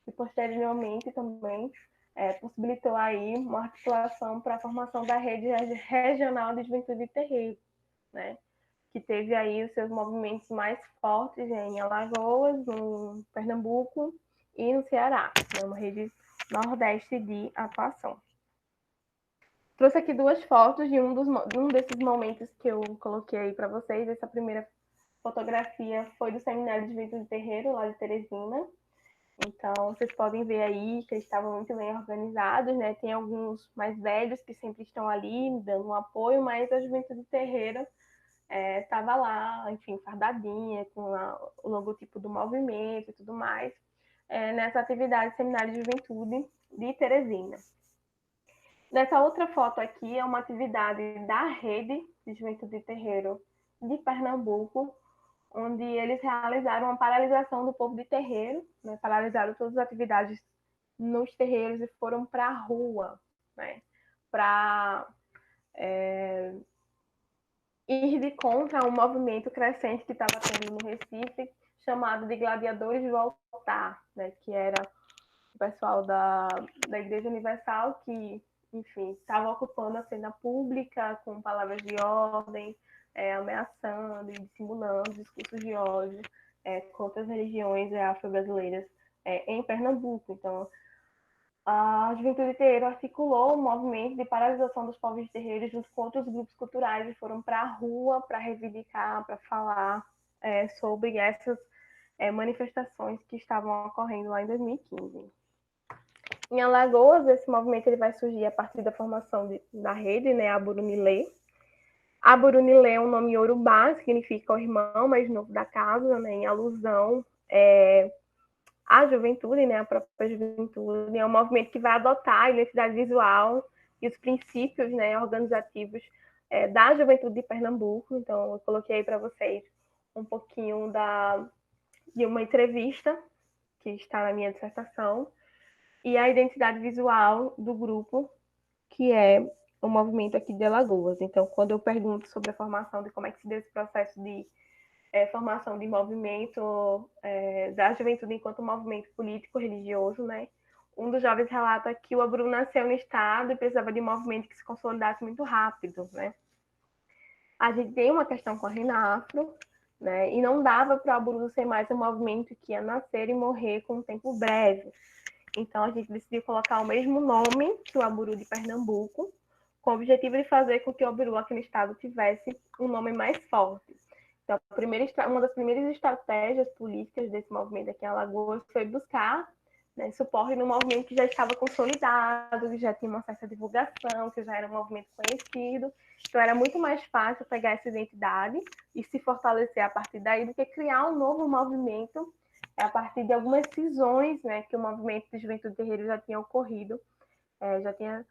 E posteriormente também possibilitou aí uma articulação para a formação da rede regional de juventude e terreiro, né? Que teve aí os seus movimentos mais fortes em Alagoas, no Pernambuco e no Ceará, né? Uma rede nordeste de atuação. Trouxe aqui duas fotos de um desses momentos que eu coloquei aí para vocês. Essa primeira fotografia foi do Seminário de Juventude Terreiro, lá de Teresina. Então, vocês podem ver aí que eles estavam muito bem organizados, né? Tem alguns mais velhos que sempre estão ali dando um apoio, mas a Juventude Terreira estava lá, enfim, fardadinha, com o logotipo do movimento e tudo mais, nessa atividade Seminário de Juventude de Teresina. Nessa outra foto aqui é uma atividade da Rede de Juventude Terreiro de Pernambuco, onde eles realizaram uma paralisação do povo de terreiro, né? Paralisaram todas as atividades nos terreiros e foram para a rua, né? Para ir de contra um movimento crescente que estava tendo no Recife, chamado de Gladiadores do Altar, né? Que era o pessoal da Igreja Universal que, enfim, estava ocupando a cena pública com palavras de ordem, ameaçando e dissimulando discursos de ódio contra as religiões afro-brasileiras em Pernambuco. Então, a Juventude Terreiro articulou um movimento de paralisação dos povos de terreiro junto com outros grupos culturais e foram para a rua para reivindicar, para falar sobre essas manifestações que estavam ocorrendo lá em 2015. Em Alagoas, esse movimento ele vai surgir a partir da formação da rede, né, Aburunilê. Aburunilê é um nome iorubá, significa o irmão mais novo da casa, né, em alusão à juventude, né, a própria juventude. É um movimento que vai adotar a identidade visual e os princípios, né, organizativos da juventude de Pernambuco. Então, eu coloquei aí para vocês um pouquinho de uma entrevista que está na minha dissertação, e a identidade visual do grupo, que é o movimento aqui de Alagoas. Então, quando eu pergunto sobre a formação, de como é que se deu esse processo de formação de movimento da juventude enquanto movimento político-religioso, né? Um dos jovens relata que o Aburu nasceu no estado e precisava de um movimento que se consolidasse muito rápido, né? A gente tem uma questão com a Renafro, né? E não dava para o Aburu ser mais um movimento que ia nascer e morrer com um tempo breve. Então, a gente decidiu colocar o mesmo nome que o Aburu de Pernambuco, com o objetivo de fazer com que o Aburu aqui no estado tivesse um nome mais forte. Então, uma das primeiras estratégias políticas desse movimento aqui em Alagoas foi buscar, né, suporte no movimento que já estava consolidado, que já tinha uma certa divulgação, que já era um movimento conhecido. Então, era muito mais fácil pegar essa identidade e se fortalecer a partir daí do que criar um novo movimento a partir de algumas cisões, né, que o movimento de juventude terreiro já tinha ocorrido, já tinha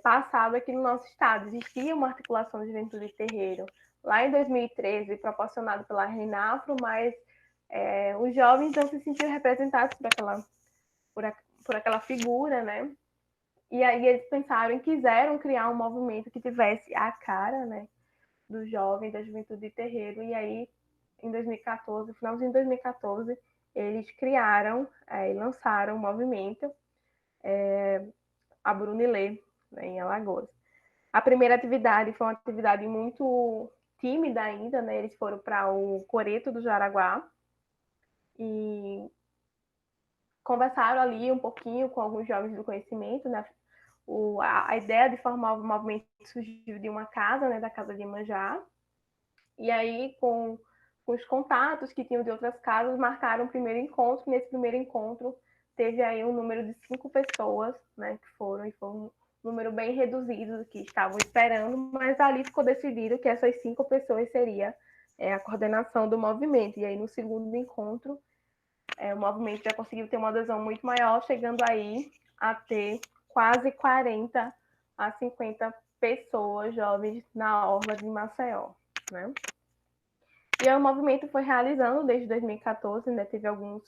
passado aqui no nosso estado. Existia uma articulação de juventude terreiro lá em 2013, proporcionado pela Renafro, mas os jovens não se sentiam representados por aquela figura, né? E aí eles pensaram e quiseram criar um movimento que tivesse a cara, né, dos jovens, da juventude terreiro. E aí, em 2014, finalzinho de 2014, eles criaram e lançaram o movimento Aburunilê, né, em Alagoas. A primeira atividade foi uma atividade muito tímida ainda, né? Eles foram para o Coreto do Jaraguá e conversaram ali um pouquinho com alguns jovens do conhecimento, né? A ideia de formar o movimento surgiu de uma casa, né, da Casa de Iemanjá, e aí com os contatos que tinham de outras casas, marcaram o primeiro encontro. Nesse primeiro encontro, teve aí um número de 5 pessoas, né, que foram, e foi número bem reduzido do que estavam esperando, mas ali ficou decidido que essas 5 pessoas seria a coordenação do movimento. E aí, no segundo encontro, o movimento já conseguiu ter uma adesão muito maior, chegando aí a ter quase 40 a 50 pessoas jovens na orla de Maceió, né? E aí, o movimento foi realizando desde 2014, né? Teve alguns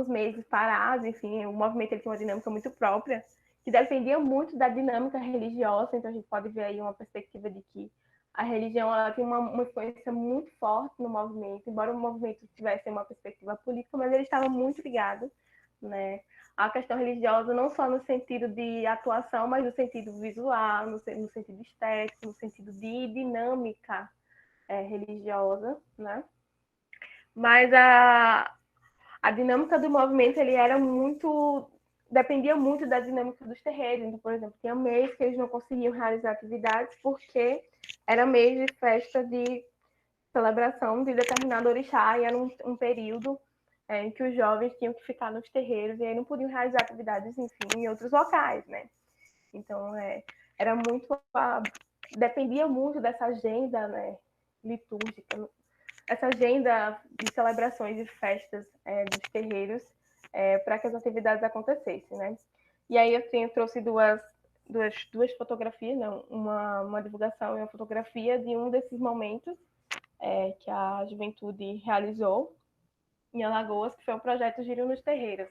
meses parados, enfim, o movimento ele tinha uma dinâmica muito própria, que dependia muito da dinâmica religiosa, então a gente pode ver aí uma perspectiva de que a religião ela tem uma influência muito forte no movimento, embora o movimento tivesse uma perspectiva política, mas ele estava muito ligado, né, à questão religiosa, não só no sentido de atuação, mas no sentido visual, no sentido estético, no sentido de dinâmica religiosa, né? Mas a dinâmica do movimento ele era muito dependia muito da dinâmica dos terreiros. Então, por exemplo, tinha mês que eles não conseguiam realizar atividades porque era mês de festa de celebração de determinado orixá e era um período em que os jovens tinham que ficar nos terreiros e aí não podiam realizar atividades, enfim, em outros locais, né? Então, era muito dependia muito dessa agenda, né, litúrgica, essa agenda de celebrações e festas dos terreiros para que as atividades acontecessem, né? E aí eu trouxe duas fotografias, não, uma divulgação e uma fotografia de um desses momentos que a juventude realizou em Alagoas, que foi o projeto Giro nos Terreiros.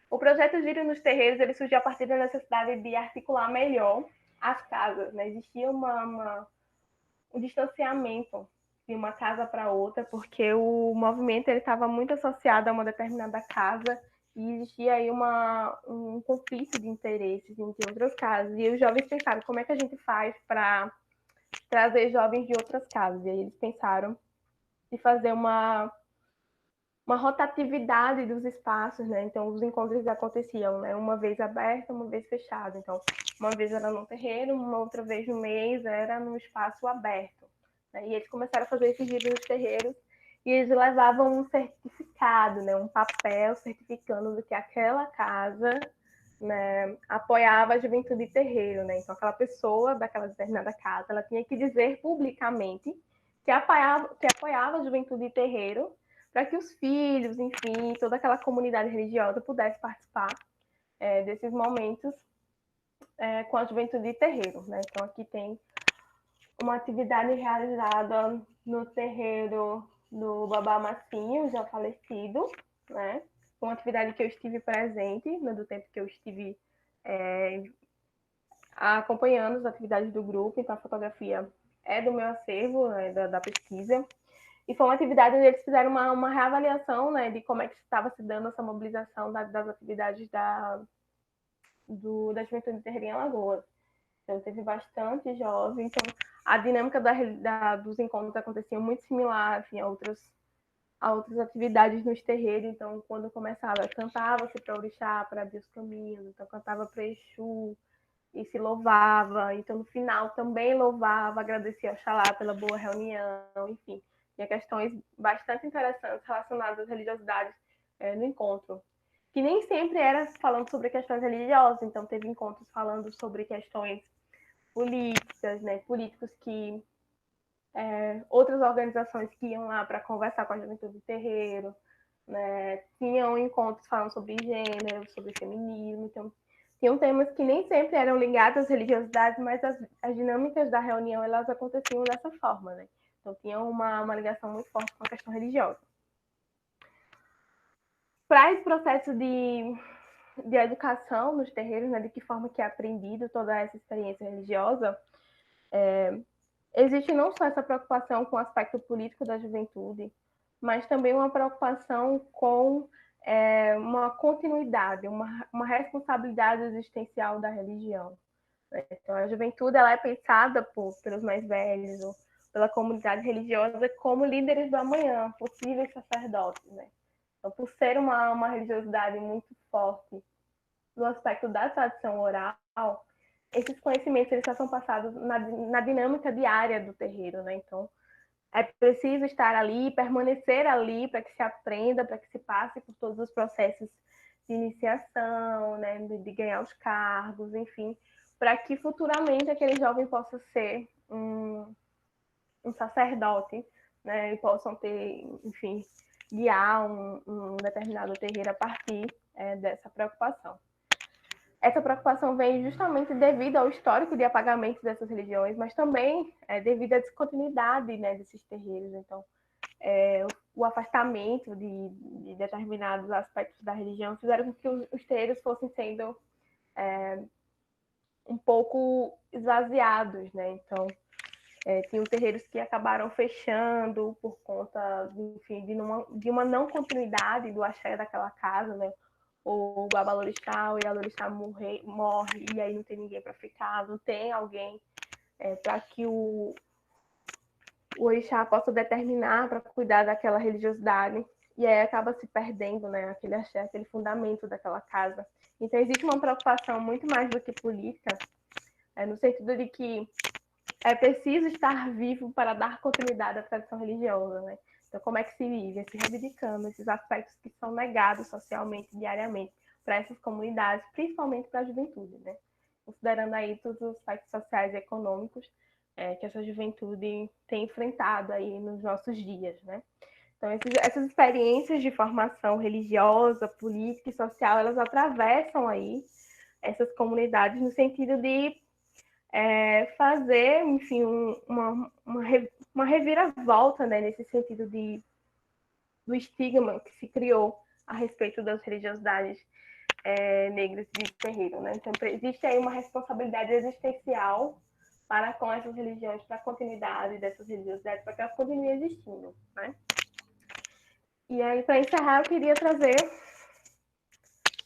O projeto Giro nos Terreiros ele surgiu a partir da necessidade de articular melhor as casas, né? Existia um distanciamento de uma casa para outra, porque o movimento estava muito associado a uma determinada casa e existia aí um conflito de interesses entre outras casas. E os jovens pensaram, como é que a gente faz para trazer jovens de outras casas? E aí eles pensaram de fazer uma rotatividade dos espaços, né? Então, os encontros aconteciam, né? Uma vez aberto, uma vez fechado. Então, uma vez era no terreiro, uma outra vez no mês era no espaço aberto. Né? E eles começaram a fazer esses giros nos terreiros e eles levavam um certificado, né? Um papel certificando que aquela casa, né, apoiava a juventude terreiro, né? Então, aquela pessoa daquela determinada casa, ela tinha que dizer publicamente que apoiava a juventude terreiro para que os filhos, enfim, toda aquela comunidade religiosa pudesse participar desses momentos com a juventude de terreiro, né? Então, aqui tem uma atividade realizada no terreiro do Babá Massinho, já falecido, né? Uma atividade que eu estive presente, né, do tempo que eu estive acompanhando as atividades do grupo, então a fotografia é do meu acervo, né, da pesquisa. E foi uma atividade onde eles fizeram uma reavaliação, né, de como é que estava se dando essa mobilização das atividades da Juventude Terreira em Alagoas. Então, teve bastante jovem. Então, a dinâmica dos encontros acontecia muito similar assim, a outras atividades nos terreiros. Então, quando começava, cantava-se para orixá, para abrir os caminhos. Então, cantava para Exu e se louvava. Então, no final, também louvava, agradecia ao Xalá pela boa reunião, enfim. Tinha questões bastante interessantes relacionadas às religiosidades no encontro. Que nem sempre era falando sobre questões religiosas, então teve encontros falando sobre questões políticas, né? Políticos que outras organizações que iam lá para conversar com a juventude do terreiro, né? Tinham encontros falando sobre gênero, sobre feminismo, então tinham temas que nem sempre eram ligados às religiosidades, mas as dinâmicas da reunião elas aconteciam dessa forma, né? Então tinham uma ligação muito forte com a questão religiosa. Para esse processo de educação nos terreiros, né, de que forma que é aprendido toda essa experiência religiosa, existe não só essa preocupação com o aspecto político da juventude, mas também uma preocupação com uma continuidade, uma responsabilidade existencial da religião. Então, a juventude ela é pensada pelos mais velhos, ou pela comunidade religiosa, como líderes do amanhã, possíveis sacerdotes. Né? Então, por ser uma religiosidade muito forte no aspecto da tradição oral, esses conhecimentos eles só são passados na dinâmica diária do terreiro, né? Então, é preciso estar ali, permanecer ali para que se aprenda, para que se passe por todos os processos de iniciação, né, de ganhar os cargos, enfim, para que futuramente aquele jovem possa ser um sacerdote, né, e possam ter, enfim, guiar um determinado terreiro a partir dessa preocupação. Essa preocupação vem justamente devido ao histórico de apagamento dessas religiões, mas também devido à descontinuidade, né, desses terreiros. Então, o afastamento de determinados aspectos da religião fizeram com que os terreiros fossem sendo um pouco esvaziados, né? Então, tinham terreiros que acabaram fechando por conta, enfim, de uma não continuidade do axé daquela casa, né? Ou o babalorixá, o ialorixá morre, e aí não tem ninguém para ficar, não tem alguém para que o orixá possa determinar para cuidar daquela religiosidade, e aí acaba se perdendo, né, aquele axé, aquele fundamento daquela casa. Então existe uma preocupação muito mais do que política, no sentido de que é preciso estar vivo para dar continuidade à tradição religiosa, né? Então, como é que se vive? Se reivindicando esses aspectos que são negados socialmente, diariamente, para essas comunidades, principalmente para a juventude, né? Considerando aí todos os aspectos sociais e econômicos que essa juventude tem enfrentado aí nos nossos dias, né? Então, essas experiências de formação religiosa, política e social, elas atravessam aí essas comunidades no sentido de fazer, enfim, uma reviravolta, né, nesse sentido do estigma que se criou a respeito das religiosidades negras de terreiro, né? Então, existe aí uma responsabilidade existencial para com essas religiões, para a continuidade dessas religiosidades, para que elas continuem existindo, né? E aí, para encerrar, eu queria trazer,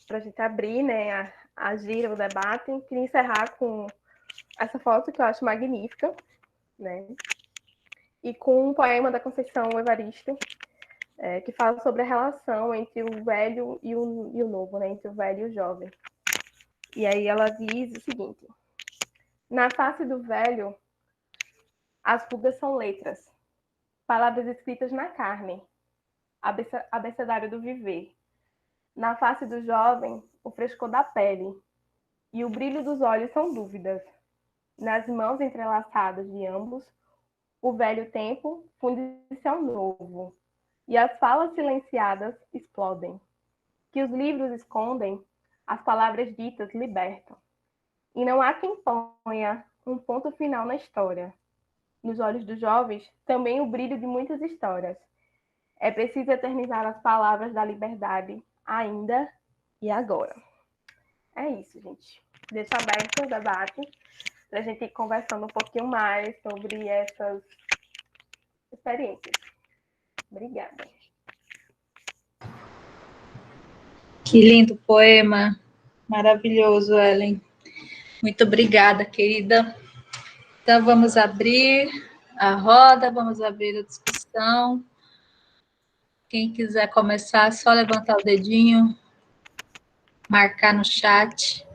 para a gente abrir, né, a gira, o debate, eu queria encerrar com essa foto que eu acho magnífica, né? E com um poema da Conceição Evaristo, que fala sobre a relação entre o velho e o novo, né? Entre o velho e o jovem. E aí ela diz o seguinte: na face do velho, as rugas são letras, palavras escritas na carne, abecedário do viver. Na face do jovem, o frescor da pele, e o brilho dos olhos são dúvidas. Nas mãos entrelaçadas de ambos, o velho tempo funde-se ao novo, e as falas silenciadas explodem. Que os livros escondem, as palavras ditas libertam. E não há quem ponha um ponto final na história. Nos olhos dos jovens, também o brilho de muitas histórias. É preciso eternizar as palavras da liberdade, ainda e agora. É isso, gente. Deixo aberto o debate para a gente ir conversando um pouquinho mais sobre essas experiências. Obrigada. Que lindo poema, maravilhoso, Ellen. Muito obrigada, querida. Então, vamos abrir a roda, vamos abrir a discussão. Quem quiser começar, é só levantar o dedinho, marcar no chat.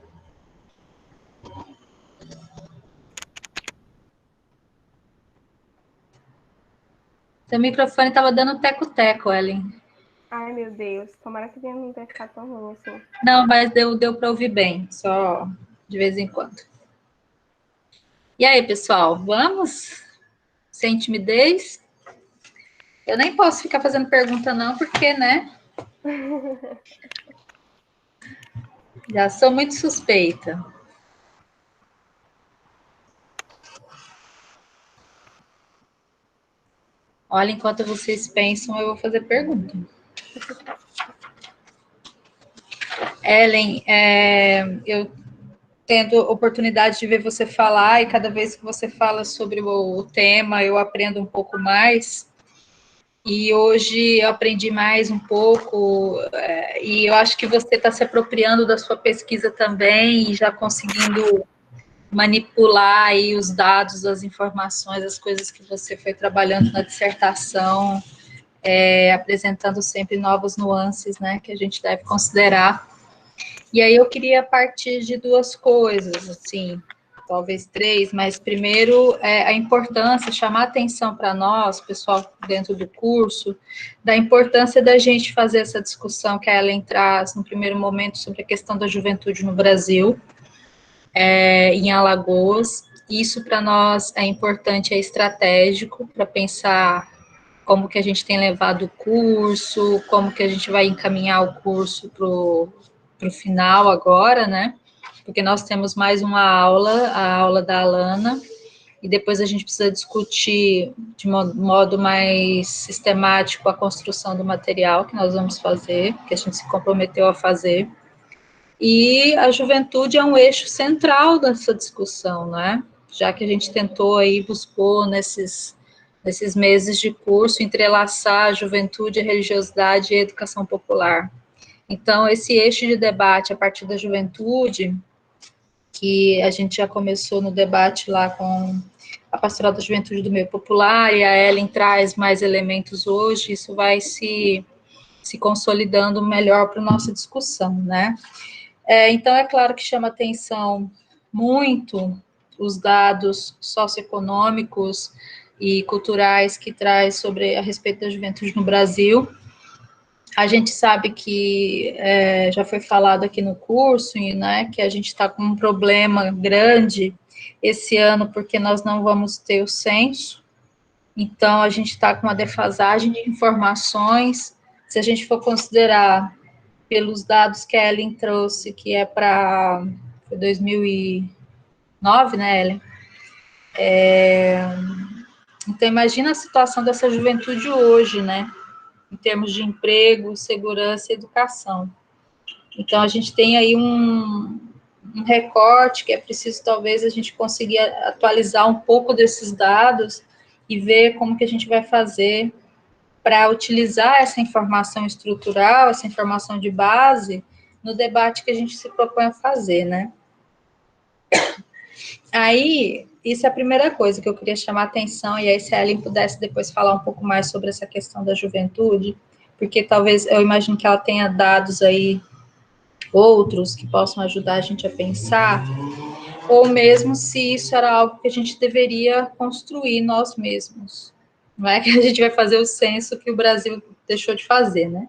Seu microfone estava dando teco-teco, Ellen. Ai, meu Deus. Tomara que não tenha ficado tão ruim assim. Não, mas deu para ouvir bem, só de vez em quando. E aí, pessoal, vamos? Sem timidez? Eu nem posso ficar fazendo pergunta, não, porque, né? Já sou muito suspeita. Olha, enquanto vocês pensam, eu vou fazer pergunta. Ellen, eu tendo oportunidade de ver você falar, e cada vez que você fala sobre o tema, eu aprendo um pouco mais. E hoje eu aprendi mais um pouco, e eu acho que você está se apropriando da sua pesquisa também, e já conseguindo manipular aí os dados, as informações, as coisas que você foi trabalhando na dissertação, apresentando sempre novas nuances, né, que a gente deve considerar. E aí eu queria partir de duas coisas, assim, talvez 3, mas primeiro a importância, chamar atenção para nós, pessoal dentro do curso, da importância da gente fazer essa discussão que a Ellen traz no primeiro momento sobre a questão da juventude no Brasil, em Alagoas. Isso para nós é importante, é estratégico para pensar como que a gente tem levado o curso, como que a gente vai encaminhar o curso para o final agora, né? Porque nós temos mais uma aula, a aula da Alana, e depois a gente precisa discutir de modo mais sistemático a construção do material que nós vamos fazer, que a gente se comprometeu a fazer. E a juventude é um eixo central dessa discussão, né? Já que a gente tentou aí, buscou nesses meses de curso, entrelaçar a juventude, a religiosidade e a educação popular. Então, esse eixo de debate a partir da juventude, que a gente já começou no debate lá com a Pastoral da Juventude do Meio Popular, e a Ellen traz mais elementos hoje, isso vai se consolidando melhor para a nossa discussão, né? Então, é claro que chama atenção muito os dados socioeconômicos e culturais que traz sobre a respeito da juventude no Brasil. A gente sabe que já foi falado aqui no curso, né, que a gente está com um problema grande esse ano, porque nós não vamos ter o censo, então a gente está com uma defasagem de informações. Se a gente for considerar pelos dados que a Ellen trouxe, que é para 2009, né, Ellen? Então, imagina a situação dessa juventude hoje, né, em termos de emprego, segurança e educação. Então, a gente tem aí um recorte que é preciso, talvez, a gente conseguir atualizar um pouco desses dados e ver como que a gente vai fazer para utilizar essa informação estrutural, essa informação de base, no debate que a gente se propõe a fazer, né? Aí, isso é a primeira coisa que eu queria chamar a atenção, e aí se a Ellen pudesse depois falar um pouco mais sobre essa questão da juventude, porque talvez, eu imagino que ela tenha dados aí, outros, que possam ajudar a gente a pensar, ou mesmo se isso era algo que a gente deveria construir nós mesmos. Não é que a gente vai fazer o censo que o Brasil deixou de fazer, né?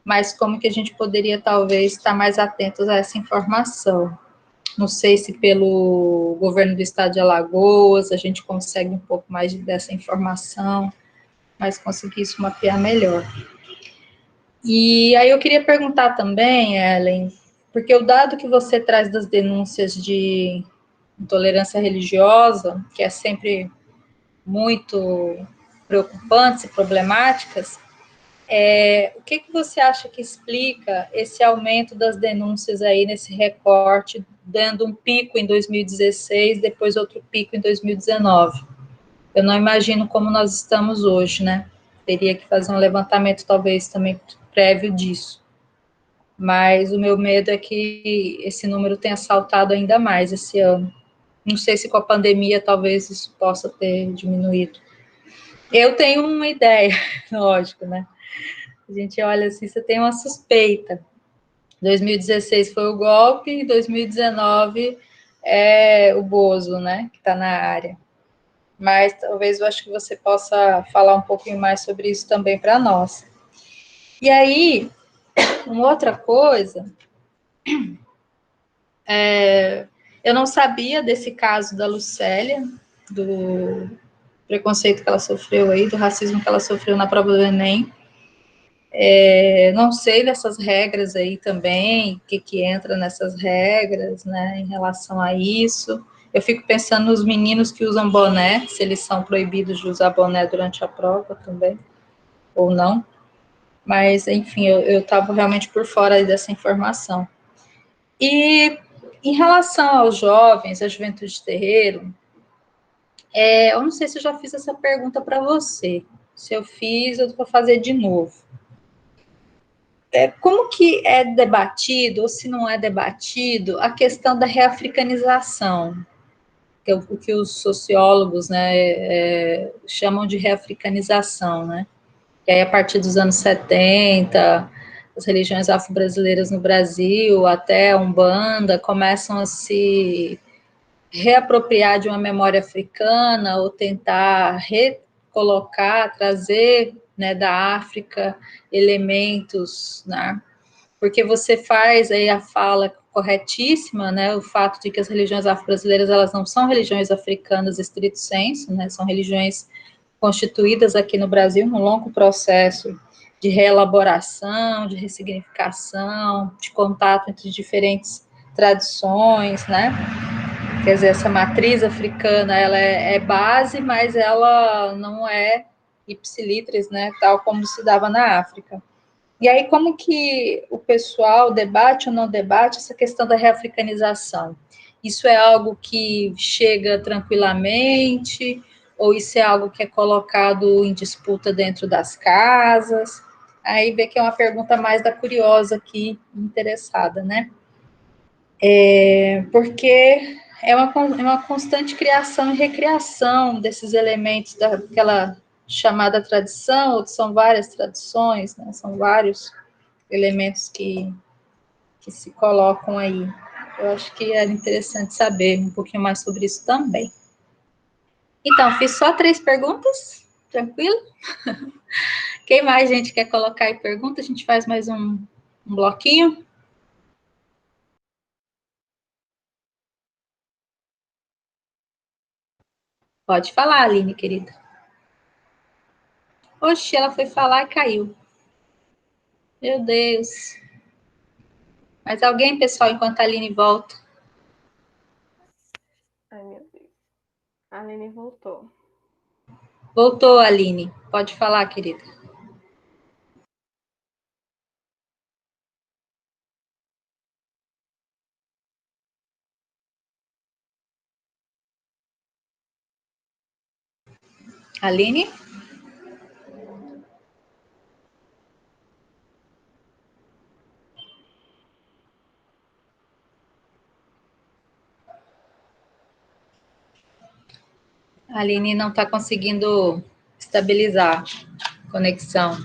Mas como que a gente poderia, talvez, estar mais atentos a essa informação. Não sei se pelo governo do estado de Alagoas a gente consegue um pouco mais dessa informação, mas conseguir isso mapear melhor. E aí eu queria perguntar também, Ellen, porque o dado que você traz das denúncias de intolerância religiosa, que é sempre muito preocupantes e problemáticas, o que você acha que explica esse aumento das denúncias aí nesse recorte, dando um pico em 2016, depois outro pico em 2019? Eu não imagino como nós estamos hoje, né? Teria que fazer um levantamento, talvez, também prévio disso. Mas o meu medo é que esse número tenha saltado ainda mais esse ano. Não sei se com a pandemia talvez isso possa ter diminuído. Eu tenho uma ideia, lógico, né? A gente olha assim, você tem uma suspeita. 2016 foi o golpe, e 2019 é o Bozo, né, que está na área. Mas talvez eu acho que você possa falar um pouquinho mais sobre isso também para nós. E aí, uma outra coisa, eu não sabia desse caso da Lucélia, do preconceito que ela sofreu aí, do racismo que ela sofreu na prova do Enem. Não sei dessas regras aí também, o que entra nessas regras, né, em relação a isso. Eu fico pensando nos meninos que usam boné, se eles são proibidos de usar boné durante a prova também, ou não. Mas, enfim, eu estava realmente por fora dessa informação. E em relação aos jovens, à juventude de terreiro, eu não sei se eu já fiz essa pergunta para você. Se eu fiz, eu vou fazer de novo. Como que é debatido, ou se não é debatido, a questão da reafricanização, que é o que os sociólogos, né, chamam de reafricanização, né? Que aí, a partir dos anos 70, as religiões afro-brasileiras no Brasil, até a Umbanda, começam a se reapropriar de uma memória africana ou tentar recolocar, trazer, né, da África elementos, né? Porque você faz aí a fala corretíssima, né, o fato de que as religiões afro-brasileiras, elas não são religiões africanas estrito sensu, né, são religiões constituídas aqui no Brasil num longo processo de reelaboração, de ressignificação, de contato entre diferentes tradições, né? Quer dizer, essa matriz africana, ela é base, mas ela não é ipsilitris, né? Tal como se dava na África. E aí, como que o pessoal debate ou não debate essa questão da reafricanização? Isso é algo que chega tranquilamente, ou isso é algo que é colocado em disputa dentro das casas? Aí vê que é uma pergunta mais da curiosa aqui, interessada, né? Porque é uma constante criação e recriação desses elementos daquela chamada tradição, ou são várias tradições, né? São vários elementos que se colocam aí. Eu acho que era interessante saber um pouquinho mais sobre isso também. Então, fiz só 3 perguntas, tranquilo? Quem mais, gente, quer colocar aí pergunta? A gente faz mais um bloquinho. Pode falar, Aline, querida. Oxe, ela foi falar e caiu. Meu Deus. Mas alguém, pessoal, enquanto a Aline volta. Ai, meu Deus. A Aline voltou. Voltou, Aline. Pode falar, querida. Aline? A Aline não está conseguindo estabilizar a conexão.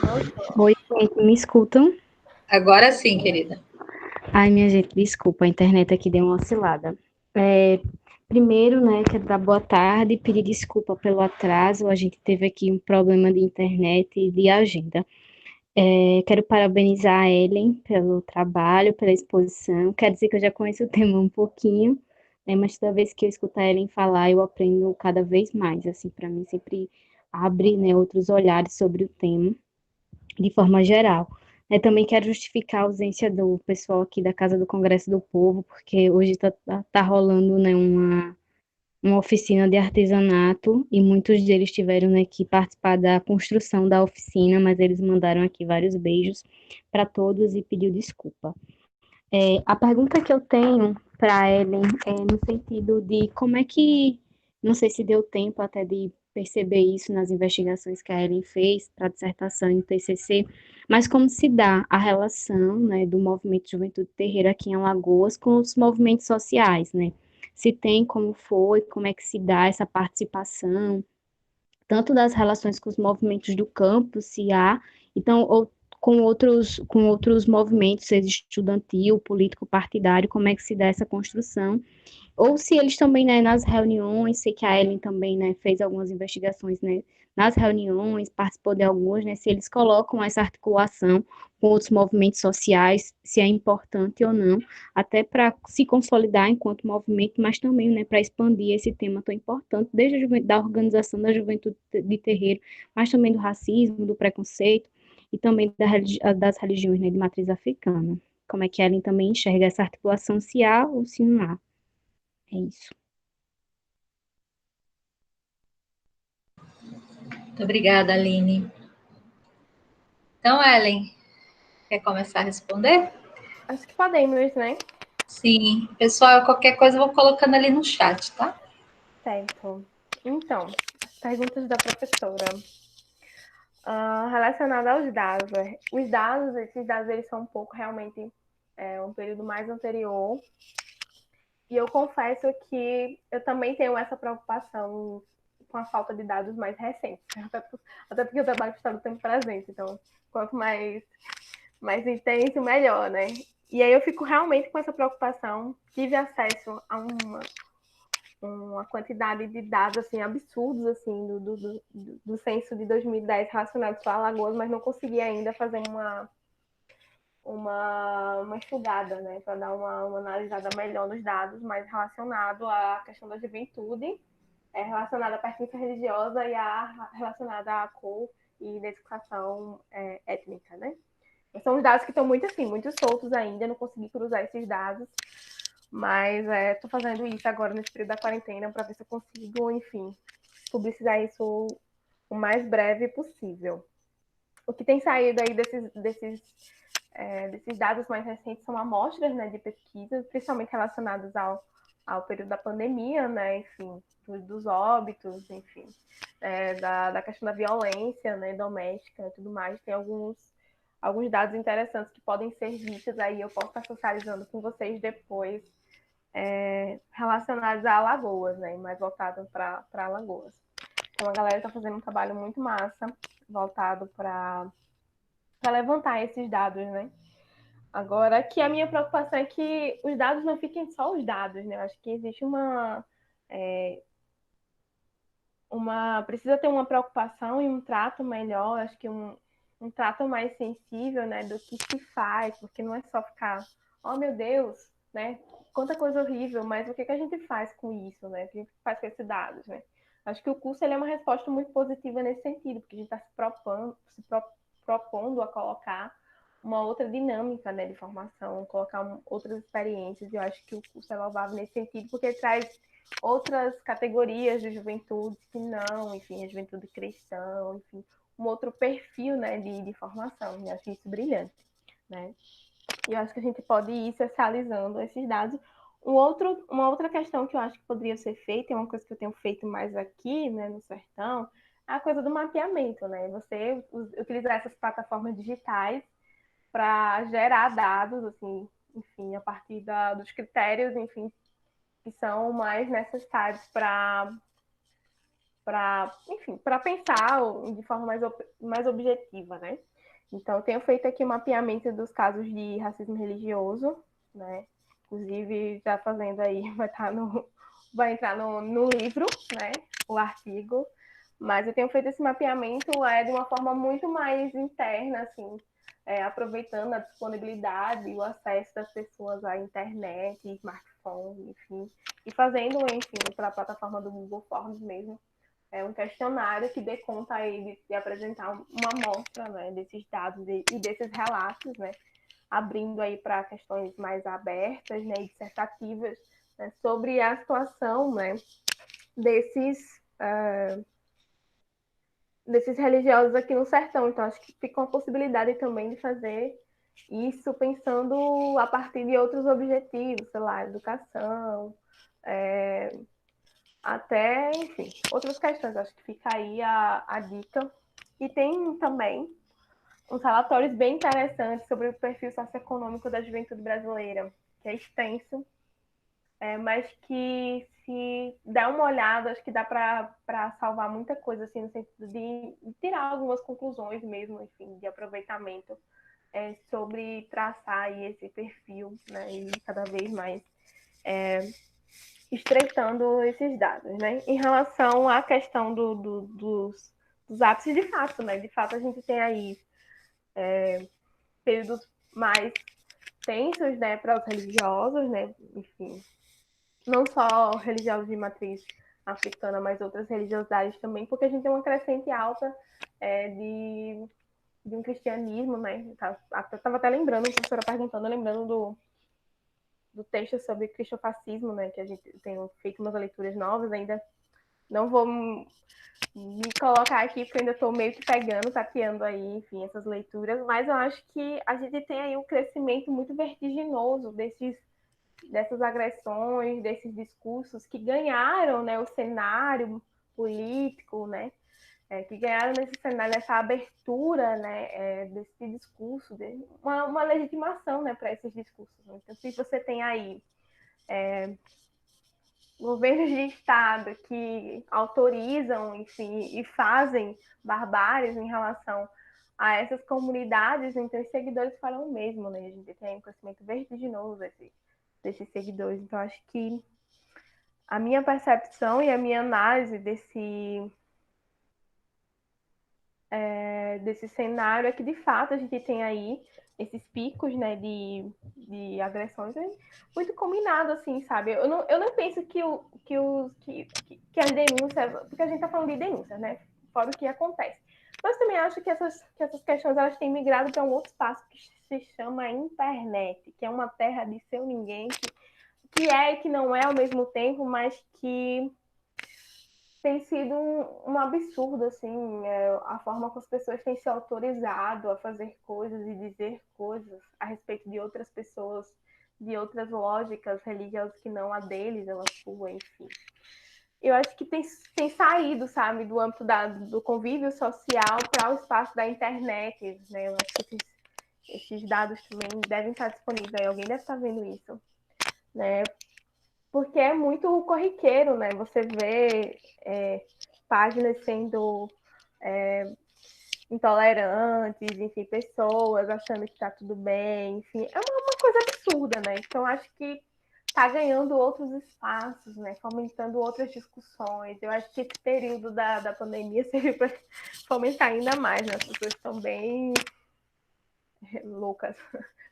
Voltou. Oi, gente, me escutam? Agora sim, querida. Ai, minha gente, desculpa, a internet aqui deu uma oscilada. Primeiro, né, quero dar boa tarde e pedir desculpa pelo atraso, a gente teve aqui um problema de internet e de agenda. Quero parabenizar a Ellen pelo trabalho, pela exposição. Quero dizer que eu já conheço o tema um pouquinho, né, mas toda vez que eu escuto a Ellen falar, eu aprendo cada vez mais. Assim, para mim, sempre abre, né, outros olhares sobre o tema, de forma geral. Também quero justificar a ausência do pessoal aqui da Casa do Congresso do Povo, porque hoje tá rolando, né, uma oficina de artesanato e muitos deles tiveram, né, que participar da construção da oficina, mas eles mandaram aqui vários beijos para todos e pediu desculpa. A pergunta que eu tenho para a Ellen é no sentido de como é que, não sei se deu tempo até de perceber isso nas investigações que a Ellen fez para a dissertação em TCC, mas como se dá a relação, né, do movimento de Juventude Terreira aqui em Alagoas com os movimentos sociais, né? Se tem, como foi, como é que se dá essa participação, tanto das relações com os movimentos do campo, se há, então, ou com outros movimentos, seja estudantil, político, partidário, como é que se dá essa construção, ou se eles também, né, nas reuniões, sei que a Ellen também, né, fez algumas investigações, né, nas reuniões, participou de algumas, né, se eles colocam essa articulação com outros movimentos sociais, se é importante ou não, até para se consolidar enquanto movimento, mas também, né, para expandir esse tema tão importante, desde da organização da juventude de terreiro, mas também do racismo, do preconceito, e também das religiões, né, de matriz africana. Como é que a Ellen também enxerga essa articulação, se há ou se não há. É isso. Muito obrigada, Aline. Então, Ellen, quer começar a responder? Acho que podemos, né? Sim. Pessoal, qualquer coisa eu vou colocando ali no chat, tá? Certo. Então, perguntas da professora. Relacionada aos dados. Esses dados, eles são um pouco realmente um período mais anterior. E eu confesso que eu também tenho essa preocupação com a falta de dados mais recentes. Até porque eu trabalho com história do tempo presente. Então, quanto mais mais intenso, melhor, né? E aí eu fico realmente com essa preocupação. Tive acesso a uma quantidade de dados assim, absurdos assim, do censo de 2010 relacionados a Alagoas, mas não consegui ainda fazer uma estudada, né, para dar uma analisada melhor nos dados, mais relacionado à questão da juventude, relacionada à pertença religiosa e relacionada à cor e identificação étnica, né? São os dados que estão muito assim, muito soltos ainda, não consegui cruzar esses dados, mas estou fazendo isso agora nesse período da quarentena para ver se eu consigo, enfim, publicizar isso o mais breve possível. O que tem saído aí desses dados mais recentes são amostras, né, de pesquisa, principalmente relacionadas ao período da pandemia, né, enfim, dos óbitos, enfim, da questão da violência, né, doméstica e tudo mais. Tem alguns dados interessantes que podem ser vistos aí, eu posso estar socializando com vocês depois, relacionados a Alagoas, né, mais voltado para Alagoas. Então a galera está fazendo um trabalho muito massa, voltado para levantar esses dados, né? Agora, que a minha preocupação é que os dados não fiquem só os dados, né? Eu acho que existe precisa ter uma preocupação e um trato melhor, acho que um trato mais sensível, né, do que se faz, porque não é só ficar, oh meu Deus, né, quanta coisa horrível, mas o que a gente faz com isso, né, o que a gente faz com esses dados, né? Acho que o curso ele é uma resposta muito positiva nesse sentido, porque a gente está propondo a colocar uma outra dinâmica, né, de formação, colocar outras experiências, e eu acho que o curso é louvável nesse sentido, porque traz outras categorias de juventude que não, enfim, a juventude cristã, enfim, um outro perfil, né, de formação, e acho isso brilhante, né, e eu acho que a gente pode ir socializando esses dados. Uma outra questão que eu acho que poderia ser feita, é uma coisa que eu tenho feito mais aqui, né, no Sertão, é a coisa do mapeamento, né, você utilizar essas plataformas digitais para gerar dados, assim, enfim, a partir dos critérios, enfim, que são mais necessários para enfim, para pensar de forma mais objetiva, né? Então, eu tenho feito aqui o mapeamento dos casos de racismo religioso, né? Inclusive, já fazendo aí, vai entrar no livro, né? O artigo. Mas eu tenho feito esse mapeamento de uma forma muito mais interna, assim, aproveitando a disponibilidade e o acesso das pessoas à internet, smartphone, enfim, e fazendo, enfim, pela plataforma do Google Forms mesmo, um questionário que dê conta aí de apresentar uma amostra, né, desses dados e desses relatos, né, abrindo aí para questões mais abertas, né, e dissertativas, né, sobre a situação, né, desses religiosos aqui no sertão. Então, acho que fica uma possibilidade também de fazer isso pensando a partir de outros objetivos, sei lá, educação, até, enfim, outras questões. Acho que fica aí a dica. E tem também uns relatórios bem interessantes sobre o perfil socioeconômico da juventude brasileira, que é extenso, mas que se der uma olhada, acho que dá para salvar muita coisa, assim, no sentido de tirar algumas conclusões mesmo, enfim, de aproveitamento sobre traçar aí esse perfil, né, e cada vez mais estreitando esses dados, né? Em relação à questão dos ápices, de fato, né? De fato, a gente tem aí períodos mais tensos, né, para os religiosos, né? Enfim, não só religiosos de matriz africana, mas outras religiosidades também, porque a gente tem uma crescente alta de um cristianismo, né? Eu estava até lembrando, a professora perguntando, lembrando do texto sobre cristofascismo, né? Que a gente tem feito umas leituras novas, ainda não vou me colocar aqui, porque eu ainda estou meio que pegando, tateando aí, enfim, essas leituras, mas eu acho que a gente tem aí um crescimento muito vertiginoso dessas agressões, desses discursos que ganharam, né, o cenário político, né, que ganharam nesse cenário, nessa abertura, né, desse discurso, uma legitimação, né, para esses discursos. Então, se você tem aí governos de Estado que autorizam, enfim, e fazem barbáries em relação a essas comunidades, então os seguidores farão o mesmo, né? A gente tem um crescimento vertiginoso desses seguidores. Então, acho que a minha percepção e a minha análise desse cenário é que, de fato, a gente tem aí esses picos, né, de agressões muito combinado, assim, sabe? Eu não penso que as denúncias, porque a gente está falando de denúncias, né? Fora o que acontece. Mas também acho que essas questões elas têm migrado para um outro espaço que se chama internet, que é uma terra de seu ninguém, que é e que não é ao mesmo tempo, mas que tem sido um absurdo, assim, a forma como as pessoas têm se autorizado a fazer coisas e dizer coisas a respeito de outras pessoas, de outras lógicas religiosas que não a deles, a sua, enfim. Eu acho que tem saído, sabe, do âmbito do convívio social para o espaço da internet, né? Eu acho que esses dados também devem estar disponíveis aí, alguém deve estar vendo isso, né? Porque é muito corriqueiro, né? Você vê páginas sendo intolerantes, enfim, pessoas achando que está tudo bem, enfim, é uma coisa absurda, né? Então, acho que está ganhando outros espaços, né? Fomentando outras discussões. Eu acho que esse período da pandemia serviu para fomentar ainda mais, né? As pessoas estão bem loucas,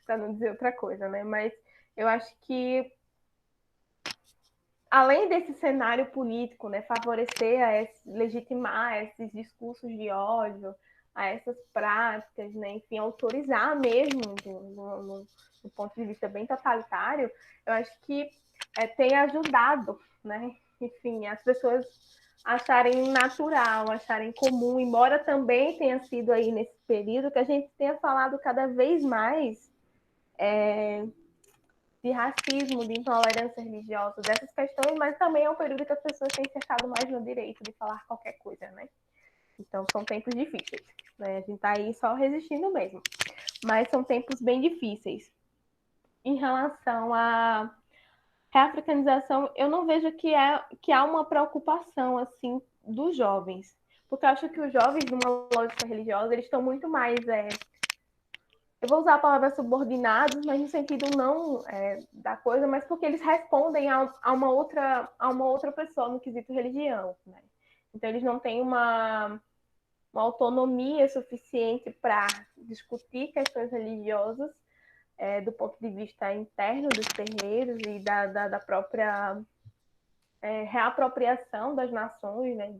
para não dizer outra coisa, né? Mas eu acho que além desse cenário político, né, favorecer, legitimar esses discursos de ódio, a essas práticas, né, enfim, autorizar mesmo do ponto de vista bem totalitário, eu acho que tem ajudado, né, enfim, as pessoas acharem natural, acharem comum, embora também tenha sido aí nesse período que a gente tenha falado cada vez mais de racismo, de intolerância religiosa, dessas questões, mas também é um período que as pessoas têm se achado mais no direito de falar qualquer coisa, né? Então, são tempos difíceis, né? A gente tá aí só resistindo mesmo. Mas são tempos bem difíceis. Em relação à reafricanização, eu não vejo que há uma preocupação, assim, dos jovens. Porque eu acho que os jovens, numa lógica religiosa, eles estão muito mais eu vou usar a palavra subordinados, mas no sentido não da coisa, mas porque eles respondem a uma outra pessoa no quesito religião, né? Então eles não têm uma autonomia suficiente para discutir questões religiosas do ponto de vista interno dos terreiros e da própria reapropriação das nações, né,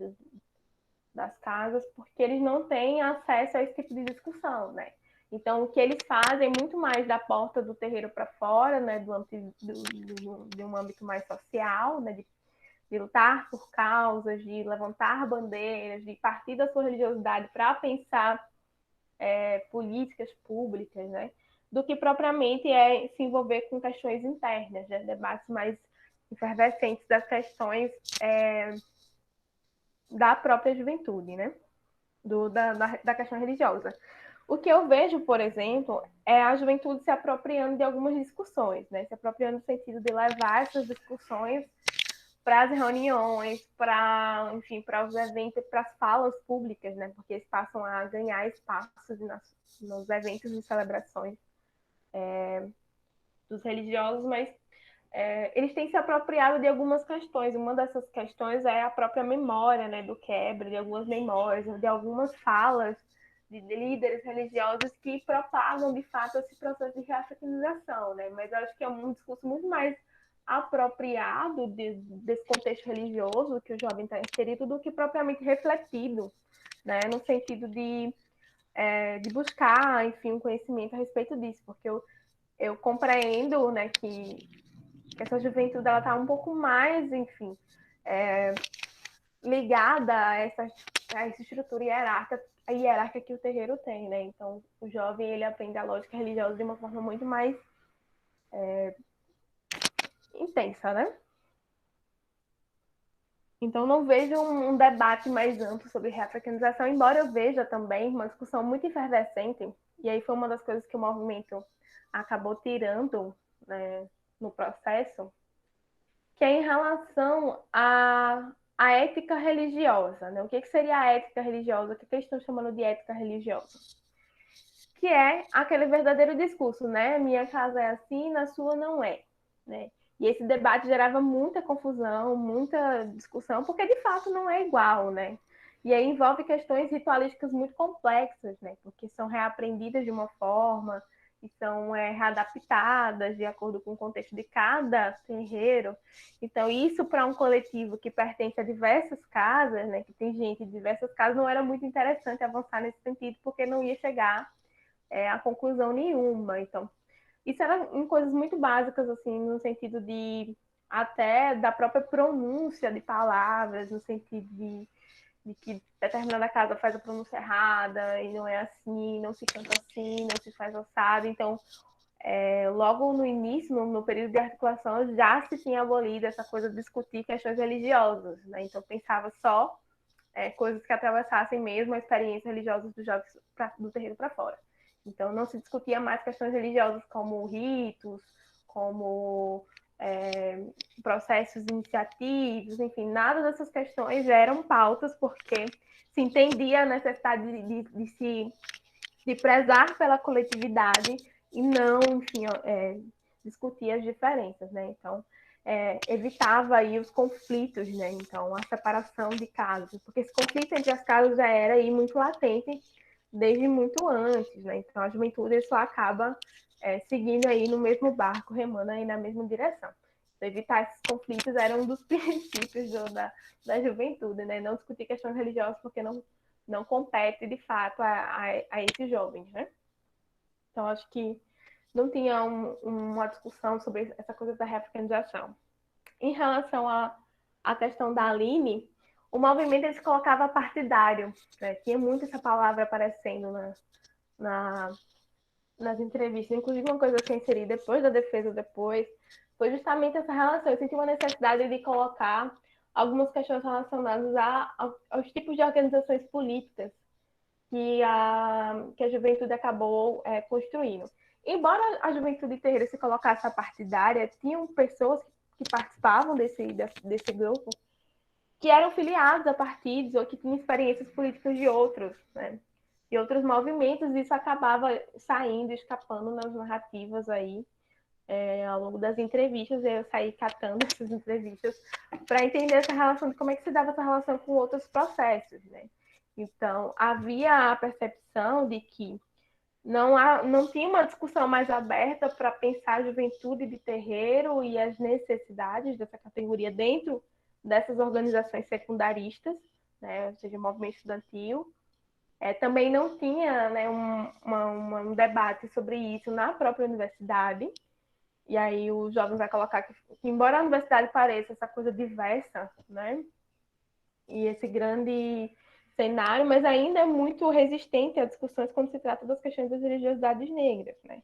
das casas, porque eles não têm acesso a esse tipo de discussão, né? Então, o que eles fazem muito mais da porta do terreiro para fora, né, de um âmbito mais social, né, de lutar por causas, de levantar bandeiras, de partir da sua religiosidade para pensar políticas públicas, né, do que propriamente se envolver com questões internas, né, debates mais efervescentes das questões da própria juventude, né? Da questão religiosa. O que eu vejo, por exemplo, é a juventude se apropriando de algumas discussões, né? Se apropriando no sentido de levar essas discussões para as reuniões, enfim, para os eventos, para as falas públicas, né? Porque eles passam a ganhar espaços nos eventos e celebrações dos religiosos, mas eles têm se apropriado de algumas questões. Uma dessas questões é a própria memória, né, do quebra, de algumas memórias, de algumas falas de líderes religiosos que propagam, de fato, esse processo de reafricanização, né? Mas eu acho que é um discurso muito mais apropriado desse contexto religioso que o jovem está inserido do que propriamente refletido, né, no sentido de buscar, enfim, um conhecimento a respeito disso, porque eu compreendo, né, que essa juventude ela está um pouco mais, enfim, ligada a essa estrutura hierárquica que o terreiro tem, né? Então, o jovem ele aprende a lógica religiosa de uma forma muito mais intensa, né? Então, não vejo um debate mais amplo sobre reafricanização, embora eu veja também uma discussão muito efervescente, e aí foi uma das coisas que o movimento acabou tirando, né, no processo, que é em relação à ética religiosa, né? O que seria a ética religiosa? O que eles estão chamando de ética religiosa? que é aquele verdadeiro discurso, né? Minha casa é assim, na sua não é, né? E esse debate gerava muita confusão, muita discussão, porque de fato não é igual, né? E aí envolve questões ritualísticas muito complexas, né? Porque são reaprendidas de uma forma e são readaptadas de acordo com o contexto de cada terreiro. Então, isso para um coletivo que pertence a diversas casas, né? Que tem gente de diversas casas, não era muito interessante avançar nesse sentido, porque não ia chegar a conclusão nenhuma. Então, isso era em coisas muito básicas, assim, no sentido de até da própria pronúncia de palavras, no sentido de que determinada casa faz a pronúncia errada e não é assim, não se canta assim, não se faz assado. Então, logo no início, no período de articulação, já se tinha abolido essa coisa de discutir questões religiosas, né? Então, pensava só coisas que atravessassem mesmo a experiência religiosa dos jovens do terreiro para fora. Então, não se discutia mais questões religiosas como ritos, como processos iniciativos, enfim, nada dessas questões eram pautas, porque se entendia a necessidade de prezar pela coletividade e não, enfim, discutir as diferenças, né? Então, evitava aí os conflitos, né? Então, a separação de casas, porque esse conflito entre as casas já era aí muito latente desde muito antes, né? Então, a juventude só acaba seguindo aí no mesmo barco, remando aí na mesma direção. Então, evitar esses conflitos era um dos princípios da juventude, né? Não discutir questões religiosas, porque não compete, de fato, a esses jovens, né? Então, acho que não tinha uma discussão sobre essa coisa da reafricanização. Em relação à questão da Aline, o movimento ele se colocava partidário, né? Tinha muito essa palavra aparecendo nas entrevistas. Inclusive, uma coisa que eu inseri depois da defesa, foi justamente essa relação. Eu senti uma necessidade de colocar algumas questões relacionadas aos tipos de organizações políticas que a juventude acabou construindo. Embora a juventude terreira se colocasse a partidária, tinham pessoas que participavam desse grupo que eram filiados a partidos ou que tinham experiências políticas de outros, né? De outros movimentos, e isso acabava saindo, escapando nas narrativas aí ao longo das entrevistas. Eu saí catando essas entrevistas para entender essa relação, de como é que se dava essa relação com outros processos, né? Então, havia a percepção de que não tinha uma discussão mais aberta para pensar a juventude de terreiro e as necessidades dessa categoria dentro dessas organizações secundaristas, né, ou seja, movimento estudantil. Também não tinha, né, um debate sobre isso na própria universidade. E aí os jovens vão colocar que embora a universidade pareça essa coisa diversa, né, e esse grande cenário, mas ainda é muito resistente a discussões quando se trata das questões das religiosidades negras, né?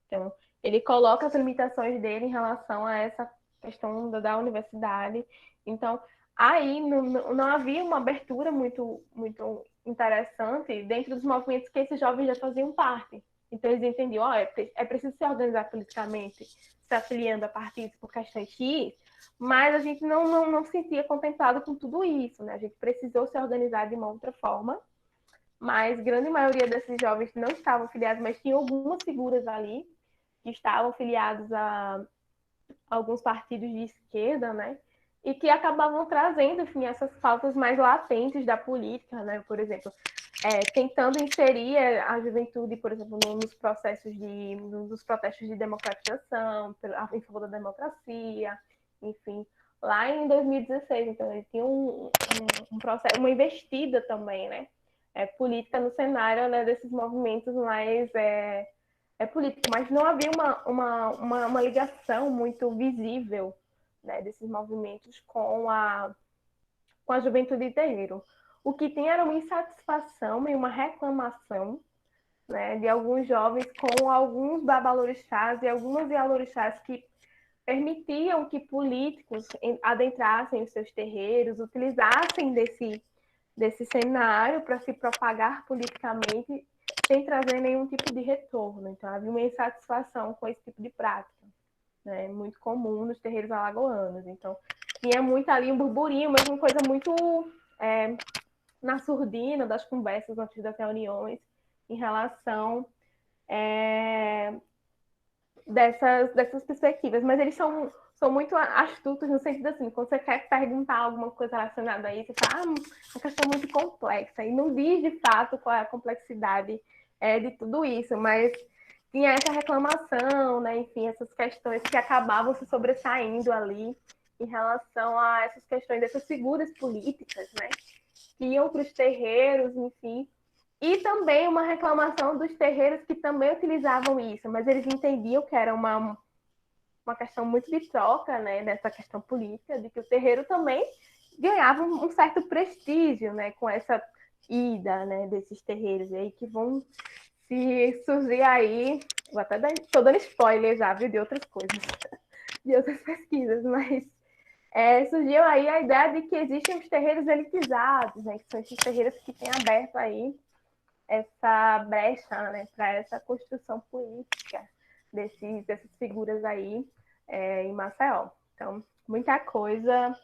Então, ele coloca as limitações dele em relação a essa questão da universidade. Então, aí não havia uma abertura muito, muito interessante dentro dos movimentos que esses jovens já faziam parte. Então, eles entendiam, é preciso se organizar politicamente, se afiliando a partidos por questões X, mas a gente não se sentia contemplado com tudo isso, né? A gente precisou se organizar de uma outra forma, mas a grande maioria desses jovens não estavam filiados, mas tinham algumas figuras ali que estavam filiados a alguns partidos de esquerda, né? E que acabavam trazendo, enfim, essas faltas mais latentes da política, né? Por exemplo, tentando inserir a juventude, por exemplo, nos protestos de democratização, em favor da democracia, enfim, lá em 2016. Então, ele tinha um processo, uma investida também, né? Política no cenário, né, desses movimentos mais político, mas não havia uma ligação muito visível, né, desses movimentos com a juventude de terreiro. O que tinha era uma insatisfação e uma reclamação, né, de alguns jovens com alguns babalorixás e algumas ialorixás que permitiam que políticos adentrassem os seus terreiros, utilizassem desse cenário para se propagar politicamente sem trazer nenhum tipo de retorno. Então, havia uma insatisfação com esse tipo de prática, né? Muito comum nos terreiros alagoanos. Então, tinha muito ali um burburinho, mas uma coisa muito na surdina das conversas antes das reuniões em relação dessas perspectivas, mas eles são muito astutos no sentido assim, quando você quer perguntar alguma coisa relacionada a isso, você fala, uma questão muito complexa, e não diz de fato qual é a complexidade de tudo isso, mas tinha essa reclamação, né, enfim, essas questões que acabavam se sobressaindo ali em relação a essas questões dessas figuras políticas, né, que iam para os terreiros, enfim, e também uma reclamação dos terreiros que também utilizavam isso, mas eles entendiam que era uma questão muito de troca, né, dessa questão política, de que o terreiro também ganhava um certo prestígio, né, com essa ida, né, desses terreiros, e aí que vão se surgir aí, vou até estou dando spoiler já, viu, de outras coisas, de outras pesquisas, mas surgiu aí a ideia de que existem os terreiros elitizados, né, que são esses terreiros que têm aberto aí essa brecha, né, para essa construção política dessas figuras aí em Maceió. Então, muita coisa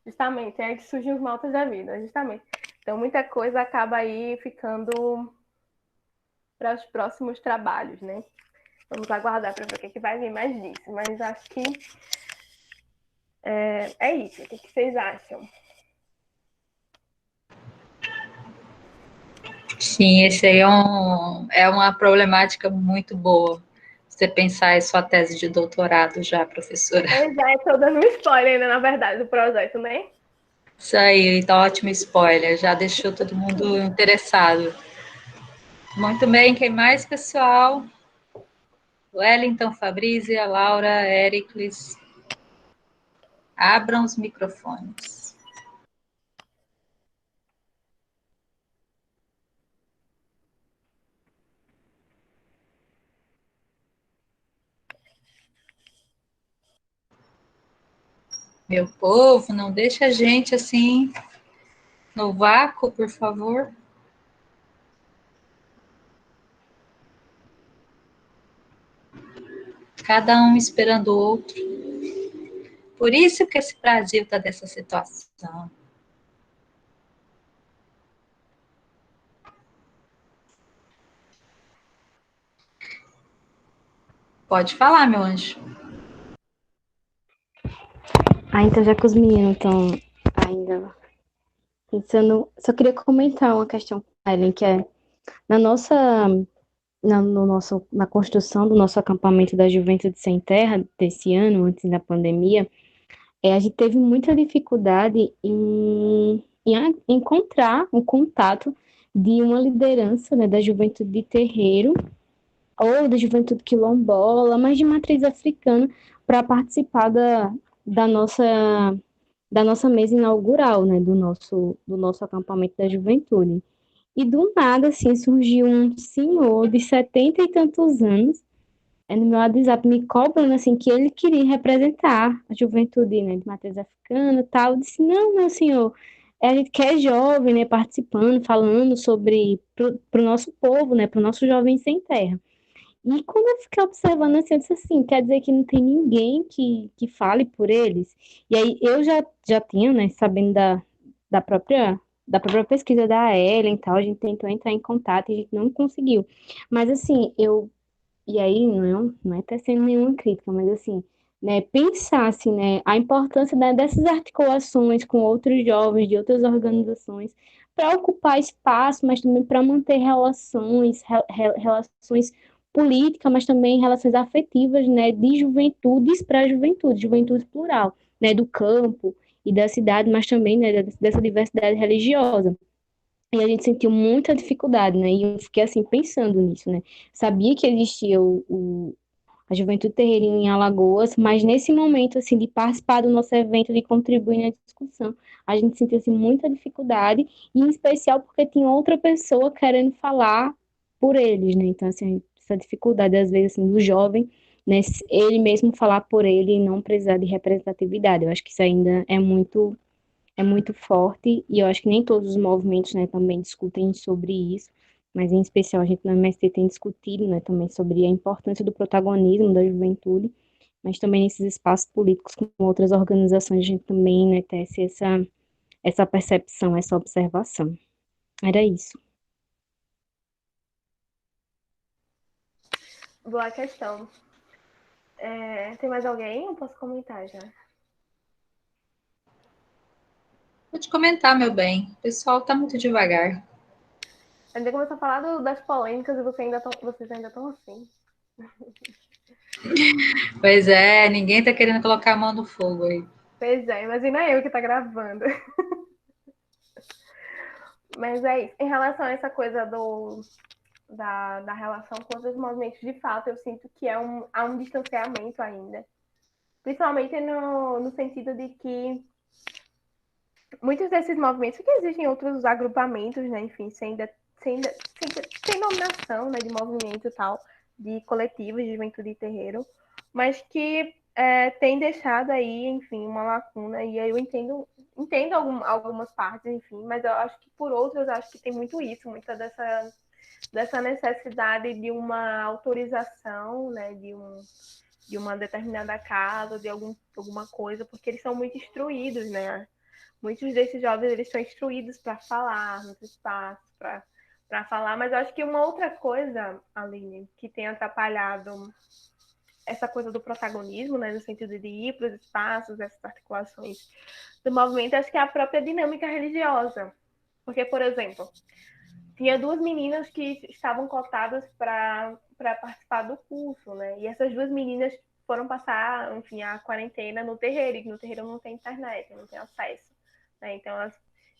justamente, é que surgem os maltas da vida, justamente. Então, muita coisa acaba aí ficando para os próximos trabalhos, né? Vamos aguardar para ver o que vai vir mais disso, mas acho que é isso. O que vocês acham? Sim, esse aí é uma problemática muito boa. Você pensar em sua tese de doutorado já, professora. Pois é, estou dando um spoiler ainda, na verdade, do projeto, né? Isso aí, tá ótimo spoiler, já deixou todo mundo interessado. Muito bem, quem mais, pessoal? Wellington, Fabrícia, Laura, Éricles. Abram os microfones. Meu povo, não deixa a gente assim no vácuo, por favor. Cada um esperando o outro. Por isso que esse Brasil está dessa situação. Pode falar, meu anjo. Então já que os meninos estão ainda pensando, só queria comentar uma questão com a Ellen, que é na nossa, na construção do nosso acampamento da Juventude Sem Terra desse ano, antes da pandemia, a gente teve muita dificuldade em encontrar um contato de uma liderança, né, da juventude de terreiro ou da juventude quilombola, mas de matriz africana, para participar da nossa da nossa mesa inaugural, né, do nosso acampamento da juventude. E do nada, assim, surgiu um senhor de 70 e tantos anos, no meu WhatsApp me cobrando, assim, que ele queria representar a juventude, né, de matriz africana e tal. Eu disse, não, meu senhor, a gente quer jovem, né, participando, falando sobre, pro nosso povo, né, pro nosso jovem sem terra. E quando eu fiquei observando assim, eu disse assim, quer dizer que não tem ninguém que fale por eles? E aí eu já tinha, né, sabendo da própria, da própria pesquisa da Ellen e tal, a gente tentou entrar em contato e a gente não conseguiu. Mas assim, e aí não é até sendo nenhuma crítica, mas assim, né, pensar assim, né, a importância, né, dessas articulações com outros jovens de outras organizações para ocupar espaço, mas também para manter relações políticas, mas também relações afetivas, né, de juventudes para juventude, juventude plural, né, do campo e da cidade, mas também, né, dessa diversidade religiosa. E a gente sentiu muita dificuldade, né? E eu fiquei assim pensando nisso, né? Sabia que existia a Juventude Terreirinha em Alagoas, mas nesse momento assim de participar do nosso evento, de contribuir na discussão, a gente sentiu assim, muita dificuldade, e em especial porque tinha outra pessoa querendo falar por eles, né? Então assim, essa dificuldade às vezes assim do jovem, né, ele mesmo falar por ele e não precisar de representatividade. Eu acho que isso ainda é muito forte, e eu acho que nem todos os movimentos, né, também discutem sobre isso, mas em especial a gente no MST tem discutido, né, também sobre a importância do protagonismo da juventude, mas também nesses espaços políticos com outras organizações a gente também, né, tece essa percepção, essa observação. Era isso. Boa questão. Tem mais alguém? Eu posso comentar já. Pode comentar, meu bem. O pessoal tá muito devagar. Ainda começou a falar das polêmicas e vocês ainda estão assim. Pois é, ninguém tá querendo colocar a mão no fogo aí. Pois é, imagina eu que tá gravando. Mas é isso. Em relação a essa coisa da relação com outros movimentos, de fato, eu sinto que há um distanciamento ainda. Principalmente no sentido de que muitos desses movimentos, que existem outros agrupamentos, né, enfim, sem dominação, né, de movimento e tal, de coletivos de juventude e terreiro, mas que tem deixado aí, enfim, uma lacuna, e aí eu entendo algumas partes, enfim, mas eu acho que por outras, acho que tem muito isso, muita dessa necessidade de uma autorização, né, de uma determinada casa, de alguma coisa, porque eles são muito instruídos, né? Muitos desses jovens eles são instruídos para falar nos espaços, para falar, mas eu acho que uma outra coisa, Aline, que tem atrapalhado essa coisa do protagonismo, né, no sentido de ir para os espaços, essas articulações do movimento, acho que é a própria dinâmica religiosa. Porque, por exemplo, tinha duas meninas que estavam cotadas para participar do curso, né? E essas duas meninas foram passar, enfim, a quarentena no terreiro, e no terreiro não tem internet, não tem acesso, né? Então elas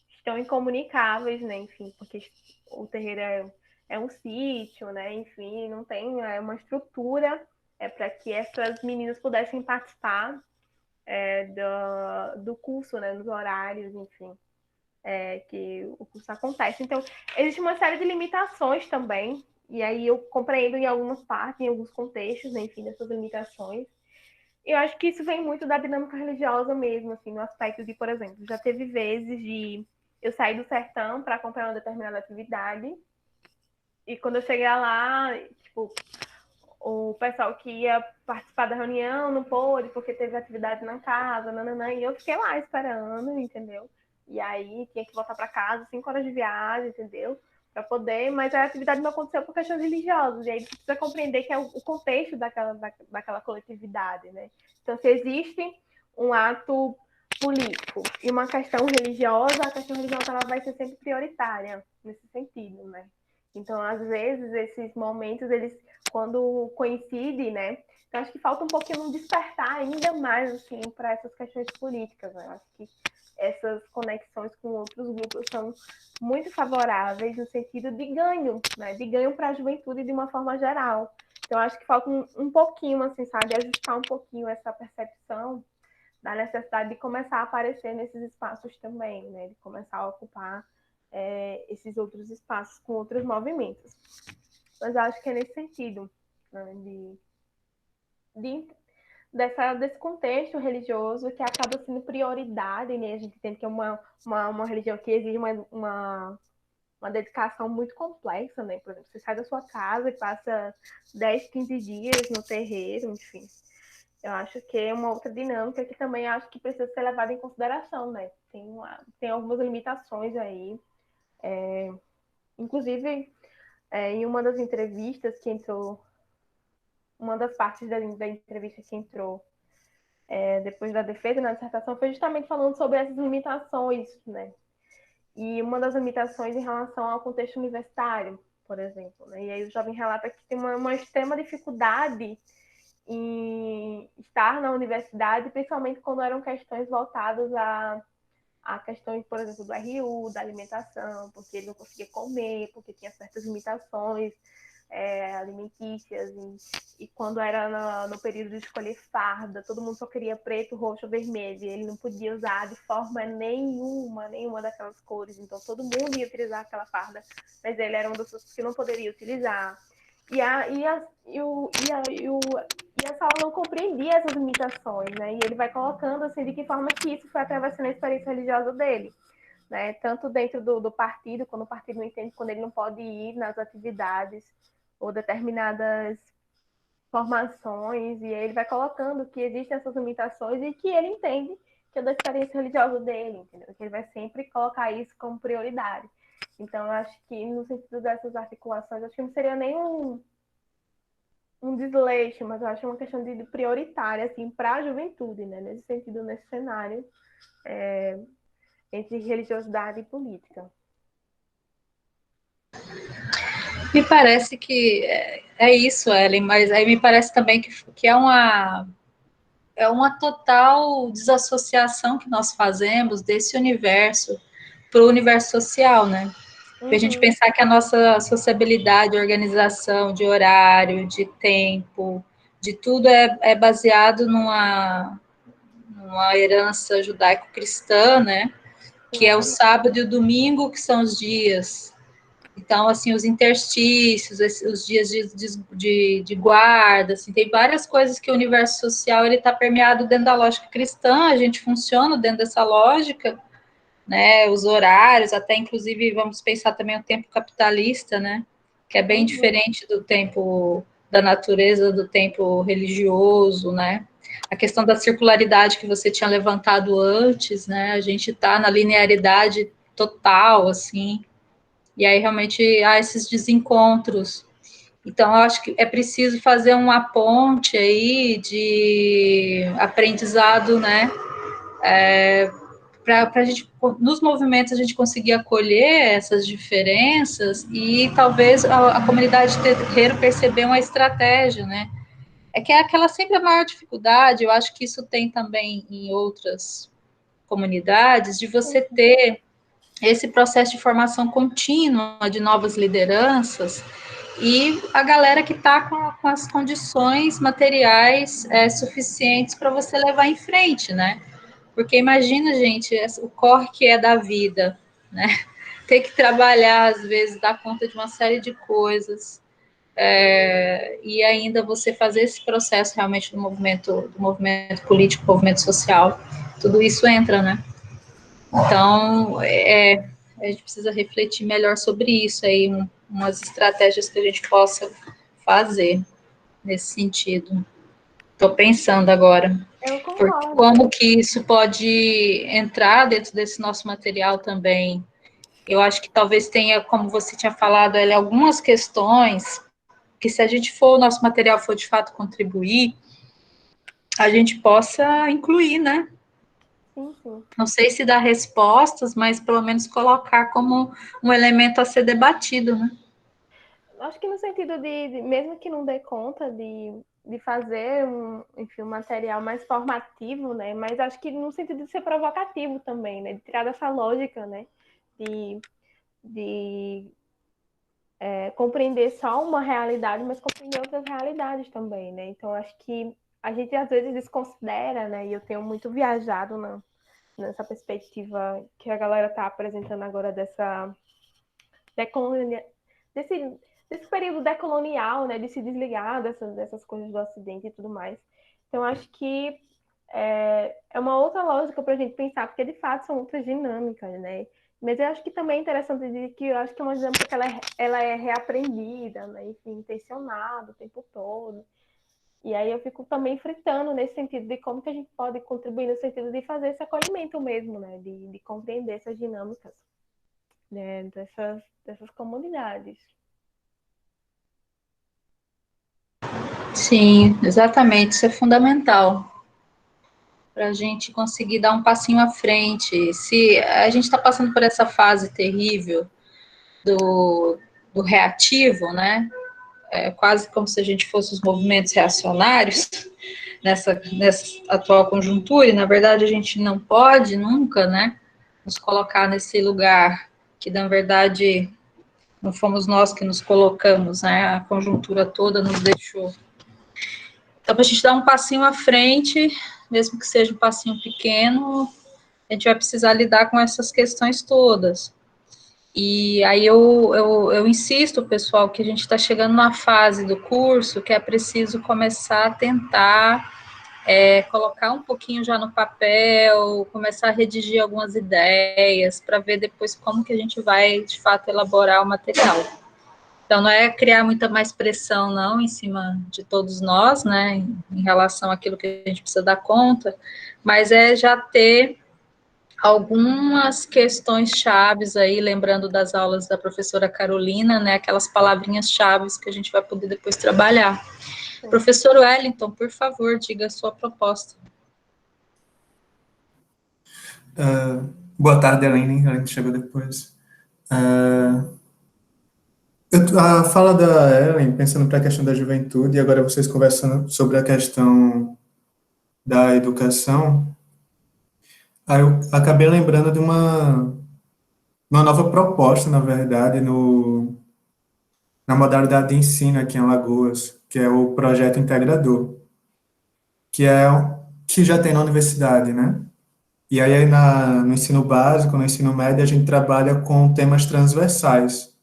estão incomunicáveis, né? Enfim, porque o terreiro é um sítio, né? Enfim, não tem uma estrutura para que essas meninas pudessem participar do curso, né? Nos horários, enfim que o curso acontece. Então, existe uma série de limitações também, e aí eu compreendo em algumas partes, em alguns contextos, né, enfim, dessas limitações. Eu acho que isso vem muito da dinâmica religiosa mesmo, assim, no aspecto de, por exemplo, já teve vezes de eu sair do sertão para acompanhar uma determinada atividade, e quando eu cheguei lá, tipo, o pessoal que ia participar da reunião não pôde porque teve atividade na casa, nananã, e eu fiquei lá esperando, entendeu? E aí tinha que voltar para casa, 5 horas de viagem, entendeu? Para poder, mas a atividade não aconteceu por questões religiosas, e aí você precisa compreender que é o contexto daquela coletividade, né? Então, se existe um ato político e uma questão religiosa, a questão religiosa ela vai ser sempre prioritária nesse sentido, né? Então, às vezes, esses momentos, eles, quando coincidem, né? Então, acho que falta um pouquinho despertar ainda mais, assim, para essas questões políticas, né? Acho que essas conexões com outros grupos são muito favoráveis no sentido de ganho, né? De ganho para a juventude de uma forma geral. Então, acho que falta um pouquinho, assim, sabe? Ajustar um pouquinho essa percepção da necessidade de começar a aparecer nesses espaços também, né? De começar a ocupar esses outros espaços com outros movimentos. Mas eu acho que é nesse sentido, né? Desse contexto religioso que acaba sendo prioridade, né? A gente entende que é uma religião que exige uma dedicação muito complexa, né? Por exemplo, você sai da sua casa e passa 10, 15 dias no terreiro, enfim. Eu acho que é uma outra dinâmica que também acho que precisa ser levada em consideração, né? Tem algumas limitações aí. Inclusive, em uma das entrevistas que entrou, uma das partes da entrevista que entrou depois da defesa na dissertação foi justamente falando sobre essas limitações, né? E uma das limitações em relação ao contexto universitário, por exemplo, né? E aí o jovem relata que tem uma extrema dificuldade em estar na universidade, principalmente quando eram questões voltadas a questões, por exemplo, do RU, da alimentação, porque ele não conseguia comer, porque tinha certas limitações alimentícias, e quando era no período de escolher farda, todo mundo só queria preto, roxo, vermelho, e ele não podia usar de forma nenhuma daquelas cores, então todo mundo ia utilizar aquela farda, mas ele era uma das pessoas que não poderia utilizar. E a sala não compreendia essas limitações, né? E ele vai colocando assim de que forma que isso foi atravessando a experiência religiosa dele, né? Tanto dentro do partido, quando o partido não entende, quando ele não pode ir nas atividades ou determinadas formações, e aí ele vai colocando que existem essas limitações e que ele entende que é da experiência religiosa dele, entendeu? Que ele vai sempre colocar isso como prioridade. Então, eu acho que no sentido dessas articulações, acho que não seria nem um desleixo, mas eu acho uma questão de prioritária, assim, para a juventude, né? Nesse sentido, nesse cenário, entre religiosidade e política. Me parece que é isso, Ellen, mas aí me parece também que é uma total desassociação que nós fazemos desse universo para o universo social, né? Para a gente Uhum. pensar que a nossa sociabilidade, organização de horário, de tempo, de tudo é baseado numa herança judaico-cristã, né? Que é o Exatamente. sábado e o domingo, que são os dias. Então, assim, os interstícios, os dias de guarda, assim, tem várias coisas que o universo social ele está permeado dentro da lógica cristã, a gente funciona dentro dessa lógica, né? Os horários, até inclusive vamos pensar também o tempo capitalista, né? Que é bem Uhum. diferente do tempo da natureza, do tempo religioso, né? A questão da circularidade que você tinha levantado antes, né? A gente está na linearidade total, assim, e aí realmente há esses desencontros. Então, eu acho que é preciso fazer uma ponte aí de aprendizado, né? Para a gente, nos movimentos, a gente conseguir acolher essas diferenças e talvez a comunidade terreiro perceber uma estratégia, né? É que é aquela sempre a maior dificuldade, eu acho que isso tem também em outras comunidades, de você ter esse processo de formação contínua de novas lideranças e a galera que está com as condições materiais suficientes para você levar em frente, né? Porque imagina, gente, o corre que é da vida, né? Ter que trabalhar, às vezes, dar conta de uma série de coisas, e ainda você fazer esse processo realmente do movimento político, movimento social, tudo isso entra, né? Então, a gente precisa refletir melhor sobre isso aí, umas estratégias que a gente possa fazer nesse sentido. Estou pensando agora, Eu porque concordo. como que isso pode entrar dentro desse nosso material também. Eu acho que talvez tenha, como você tinha falado, algumas questões que se a gente for, o nosso material for de fato contribuir, a gente possa incluir, né? Sim, sim. Não sei se dá respostas, mas pelo menos colocar como um elemento a ser debatido, né? Acho que no sentido mesmo que não dê conta de fazer enfim, um material mais formativo, né? Mas acho que no sentido de ser provocativo também, né? De tirar dessa lógica, né? De compreender só uma realidade, mas compreender outras realidades também, né? Então acho que a gente às vezes desconsidera, né? E eu tenho muito viajado nessa perspectiva que a galera está apresentando agora desse, desse período decolonial, né, de se desligar dessas coisas do Ocidente e tudo mais. Então, acho que é uma outra lógica para a gente pensar, porque de fato são outras dinâmicas, né? Mas eu acho que também é interessante dizer que eu acho que é uma dinâmica que ela é reaprendida, né? Enfim, intencionada o tempo todo. E aí eu fico também fritando nesse sentido de como que a gente pode contribuir no sentido de fazer esse acolhimento mesmo, né? De compreender essas dinâmicas, né? Dessas comunidades. Sim, exatamente, isso é fundamental para a gente conseguir dar um passinho à frente. Se a gente está passando por essa fase terrível do reativo, né? É quase como se a gente fosse os movimentos reacionários nessa atual conjuntura, e na verdade a gente não pode nunca, né, nos colocar nesse lugar que na verdade não fomos nós que nos colocamos, né, a conjuntura toda nos deixou. Então, para a gente dar um passinho à frente, mesmo que seja um passinho pequeno, a gente vai precisar lidar com essas questões todas. E aí eu insisto, pessoal, que a gente está chegando numa fase do curso que é preciso começar a tentar colocar um pouquinho já no papel, começar a redigir algumas ideias, para ver depois como que a gente vai, de fato, elaborar o material. Então, não é criar muita mais pressão, não, em cima de todos nós, né, em relação àquilo que a gente precisa dar conta, mas é já ter algumas questões chaves aí, lembrando das aulas da professora Carolina, né, aquelas palavrinhas chaves que a gente vai poder depois trabalhar. Professor Wellington, por favor, diga a sua proposta. Boa tarde, Aline. A Aline chegou depois. A fala da Ellen, pensando para a questão da juventude, e agora vocês conversando sobre a questão da educação, aí eu acabei lembrando de uma nova proposta, na verdade, na modalidade de ensino aqui em Alagoas, que é o projeto integrador, que já tem na universidade, né? E aí no ensino básico, no ensino médio, a gente trabalha com temas transversais,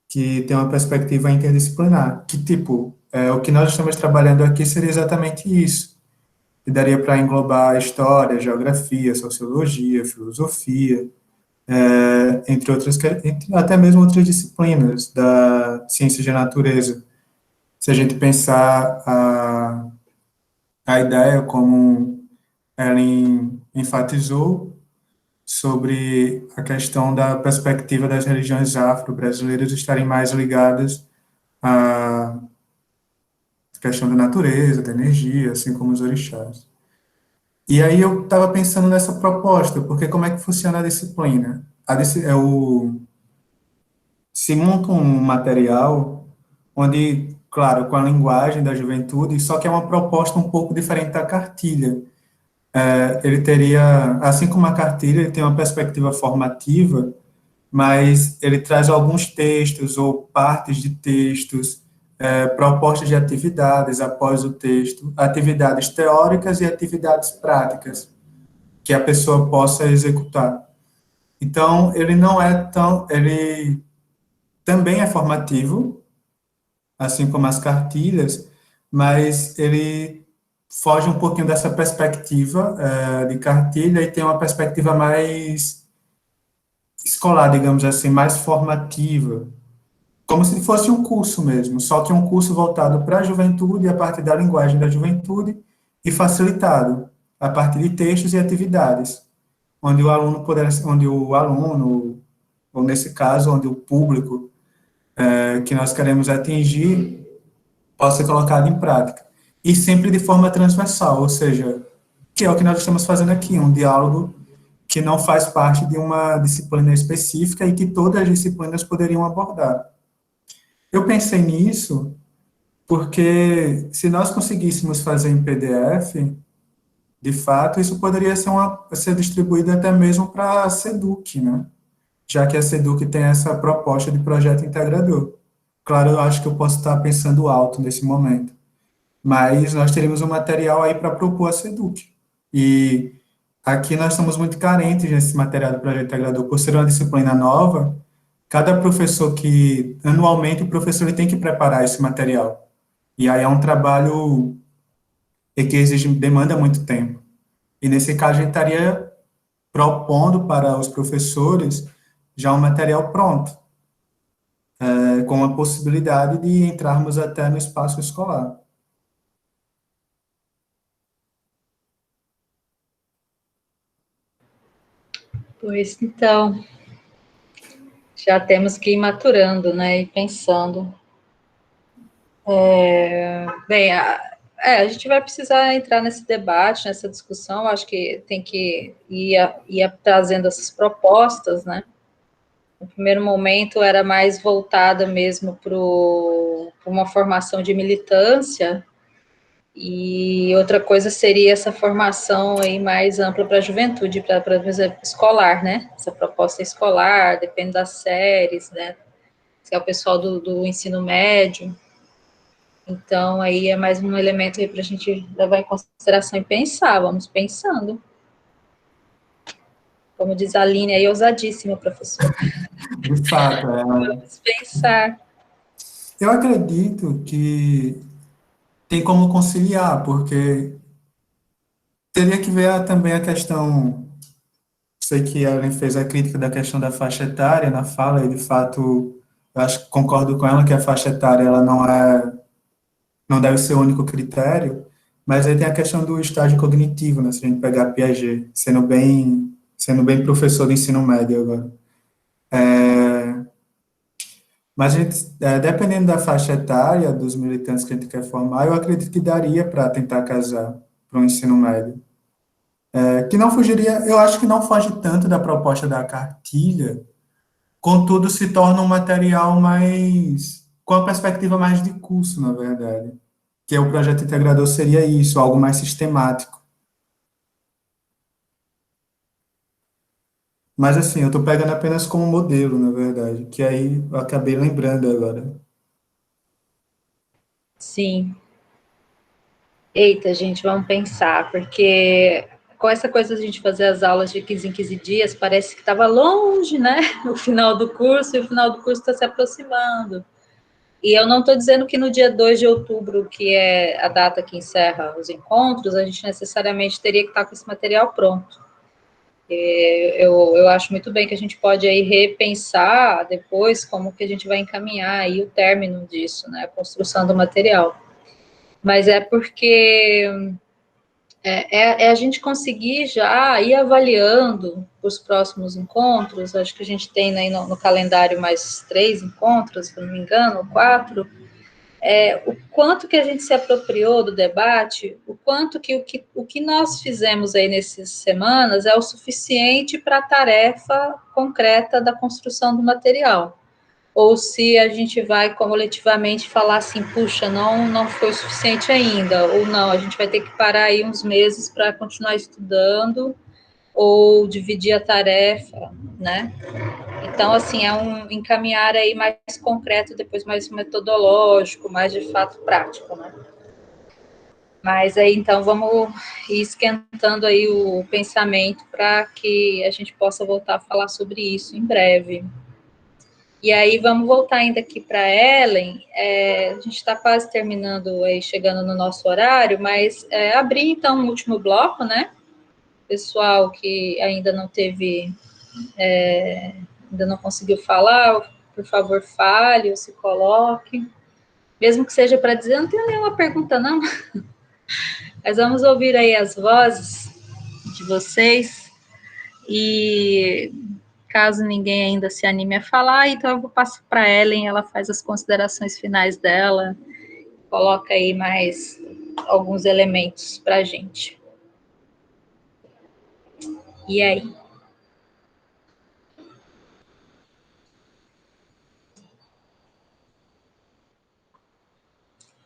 que tem uma perspectiva interdisciplinar, que, tipo, o que nós estamos trabalhando aqui seria exatamente isso, que daria para englobar história, geografia, sociologia, filosofia, até mesmo outras disciplinas da ciência de natureza. Se a gente pensar a ideia como Ellen enfatizou, sobre a questão da perspectiva das religiões afro-brasileiras estarem mais ligadas à questão da natureza, da energia, assim como os orixás. E aí eu estava pensando nessa proposta, porque como é que funciona a disciplina? Se monta um material onde, claro, com a linguagem da juventude, só que é uma proposta um pouco diferente da cartilha. Ele teria, assim como a cartilha, ele tem uma perspectiva formativa, mas ele traz alguns textos ou partes de textos, propostas de atividades após o texto, atividades teóricas e atividades práticas que a pessoa possa executar. Então, ele também é formativo, assim como as cartilhas, mas ele foge um pouquinho dessa perspectiva de cartilha e tem uma perspectiva mais escolar, digamos assim, mais formativa, como se fosse um curso mesmo, só que um curso voltado para a juventude, a partir da linguagem da juventude, e facilitado, a partir de textos e atividades, onde o aluno, ou nesse caso, onde o público que nós queremos atingir, possa ser colocado em prática. E sempre de forma transversal, ou seja, que é o que nós estamos fazendo aqui, um diálogo que não faz parte de uma disciplina específica e que todas as disciplinas poderiam abordar. Eu pensei nisso porque, se nós conseguíssemos fazer em PDF, de fato, isso poderia ser distribuído até mesmo para a SEDUC, né? Já que a SEDUC tem essa proposta de projeto integrador. Claro, eu acho que eu posso estar pensando alto nesse momento, mas nós teríamos um material aí para propor a SEDUC. E aqui nós estamos muito carentes nesse material do projeto integrador, por ser uma disciplina nova. Cada professor anualmente, o professor ele tem que preparar esse material. E aí é um trabalho que demanda muito tempo. E nesse caso, a gente estaria propondo para os professores já um material pronto, com a possibilidade de entrarmos até no espaço escolar. Pois então, já temos que ir maturando, né, e pensando. Bem, a gente vai precisar entrar nesse debate, nessa discussão, acho que tem que ir trazendo essas propostas, né. No primeiro momento era mais voltada mesmo para uma formação de militância, e outra coisa seria essa formação aí mais ampla para a juventude, para, por exemplo, escolar, né? Essa proposta escolar, depende das séries, né? Se é o pessoal do ensino médio. Então, aí é mais um elemento aí para a gente levar em consideração e pensar, vamos pensando. Como diz a Aline, aí ousadíssima, professora. De fato, Vamos pensar. eu acredito que tem como conciliar, porque teria que ver também a questão, sei que a Ellen fez a crítica da questão da faixa etária na fala, e de fato, eu acho que concordo com ela que a faixa etária ela não deve ser o único critério, mas aí tem a questão do estágio cognitivo, né, se a gente pegar Piaget, sendo bem professor de ensino médio agora. Mas a gente, dependendo da faixa etária dos militantes que a gente quer formar, eu acredito que daria para tentar casar para o ensino médio. Que não fugiria, eu acho que não foge tanto da proposta da cartilha, contudo se torna um material mais, com a perspectiva mais de curso, na verdade. Que é o projeto integrador seria isso, algo mais sistemático. Mas assim, eu estou pegando apenas como modelo, na verdade, que aí eu acabei lembrando agora. Sim. Eita, gente, vamos pensar, porque com essa coisa de a gente fazer as aulas de 15 em 15 dias, parece que estava longe, né? O final do curso, e o final do curso está se aproximando. E eu não estou dizendo que no dia 2 de outubro, que é a data que encerra os encontros, a gente necessariamente teria que estar com esse material pronto. Eu acho muito bem que a gente pode aí repensar depois como que a gente vai encaminhar aí o término disso, né? A construção do material. Mas é porque é a gente conseguir já ir avaliando os próximos encontros. Acho que a gente tem aí no calendário mais 3 encontros, se não me engano, ou 4. O quanto que a gente se apropriou do debate, o quanto que o que nós fizemos aí nessas semanas é o suficiente para a tarefa concreta da construção do material. Ou se a gente vai coletivamente falar assim, puxa, não foi o suficiente ainda, ou não, a gente vai ter que parar aí uns meses para continuar estudando, ou dividir a tarefa, né? Então, assim, é um encaminhar aí mais concreto, depois mais metodológico, mais de fato prático, né? Mas aí, então, vamos ir esquentando aí o pensamento para que a gente possa voltar a falar sobre isso em breve. E aí, vamos voltar ainda aqui para Ellen. A gente está quase terminando aí, chegando no nosso horário, mas abrir, então, o último bloco, né? Pessoal que ainda não teve, ainda não conseguiu falar, por favor, fale ou se coloque. Mesmo que seja para dizer, não tenho nenhuma pergunta, não. Mas vamos ouvir aí as vozes de vocês. E caso ninguém ainda se anime a falar, então eu vou passar para a Ellen, ela faz as considerações finais dela, coloca aí mais alguns elementos para a gente. E aí?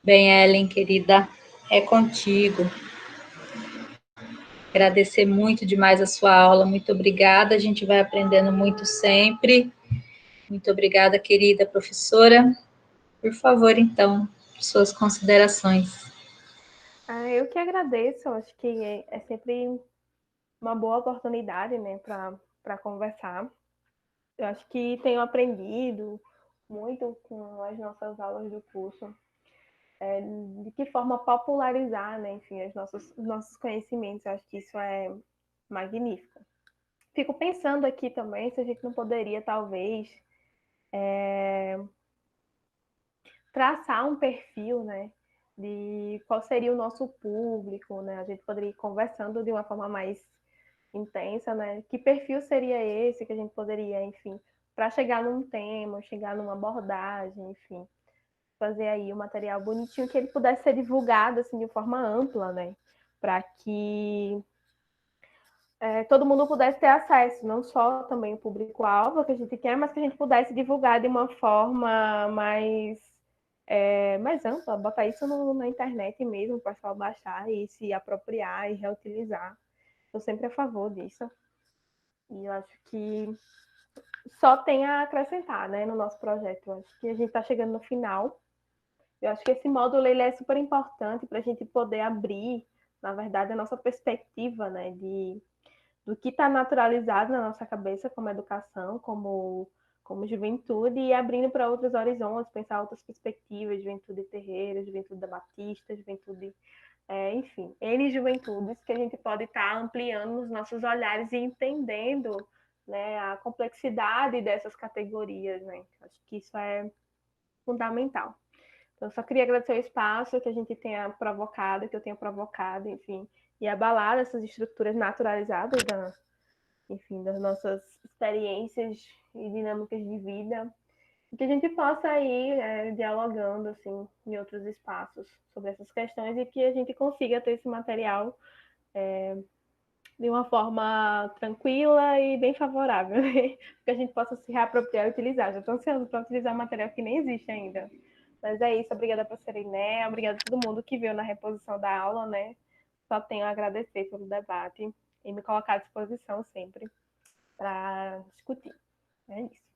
Bem, Ellen, querida, é contigo. Agradecer muito demais a sua aula, muito obrigada, a gente vai aprendendo muito sempre. Muito obrigada, querida professora. Por favor, então, suas considerações. Eu que agradeço, acho que é sempre uma boa oportunidade, né, para conversar. Eu acho que tenho aprendido muito com as nossas aulas do curso, de que forma popularizar, né, enfim, os nossos conhecimentos. Eu acho que isso é magnífico. Fico pensando aqui também se a gente não poderia, talvez, traçar um perfil, né, de qual seria o nosso público, né? A gente poderia ir conversando de uma forma mais intensa, né? Que perfil seria esse que a gente poderia, enfim, para chegar num tema, chegar numa abordagem, enfim, fazer aí um material bonitinho que ele pudesse ser divulgado assim de forma ampla, né? Para que todo mundo pudesse ter acesso, não só também o público-alvo que a gente quer, mas que a gente pudesse divulgar de uma forma mais ampla, botar isso na internet mesmo, o pessoal baixar e se apropriar e reutilizar. Estou sempre a favor disso. E eu acho que só tem a acrescentar, né, no nosso projeto. Eu acho que a gente está chegando no final. Eu acho que esse módulo ele é super importante para a gente poder abrir, na verdade, a nossa perspectiva, né, do que está naturalizado na nossa cabeça como educação, como juventude, e abrindo para outros horizontes, pensar outras perspectivas, juventude terreira, juventude da Batista, juventude, enfim, N juventudes que a gente pode estar ampliando os nossos olhares e entendendo, né, a complexidade dessas categorias, né? Acho que isso é fundamental. Então, eu só queria agradecer o espaço que a gente tenha provocado, que eu tenha provocado, enfim, e abalar essas estruturas naturalizadas enfim, das nossas experiências e dinâmicas de vida. que a gente possa ir dialogando assim, em outros espaços sobre essas questões e que a gente consiga ter esse material de uma forma tranquila e bem favorável, né? Que a gente possa se reapropriar e utilizar. Já estou ansioso para utilizar material que nem existe ainda. Mas é isso, obrigada, professora Iné, obrigada a todo mundo que veio na reposição da aula, né? Só tenho a agradecer pelo debate e me colocar à disposição sempre para discutir. É isso.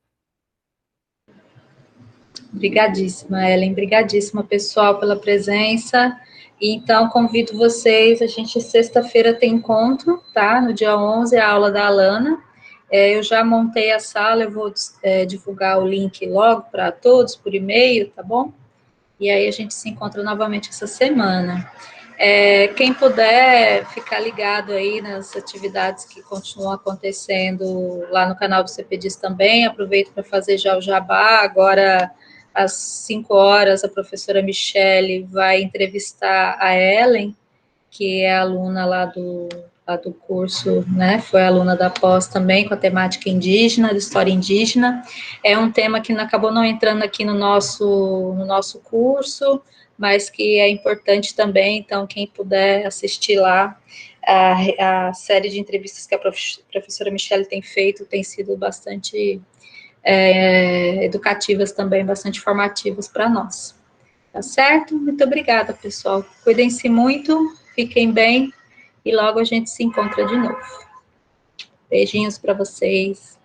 Obrigadíssima, Ellen. Obrigadíssima, pessoal, pela presença. E, então, convido vocês, a gente, sexta-feira tem encontro, tá? No dia 11, a aula da Alana. Eu já montei a sala, eu vou divulgar o link logo para todos, por e-mail, tá bom? E aí a gente se encontra novamente essa semana. Quem puder ficar ligado aí nas atividades que continuam acontecendo lá no canal do CPDIS também, aproveito para fazer já o jabá. Agora, às 5 horas, a professora Michele vai entrevistar a Ellen, que é aluna lá do curso, né, foi aluna da pós também, com a temática indígena, de história indígena. É um tema que acabou não entrando aqui no nosso curso, mas que é importante também, então, quem puder assistir lá, a série de entrevistas que a professora Michele tem feito, tem sido bastante educativas também, bastante formativas para nós. Tá certo? Muito obrigada, pessoal. Cuidem-se muito, fiquem bem, e logo a gente se encontra de novo. Beijinhos para vocês.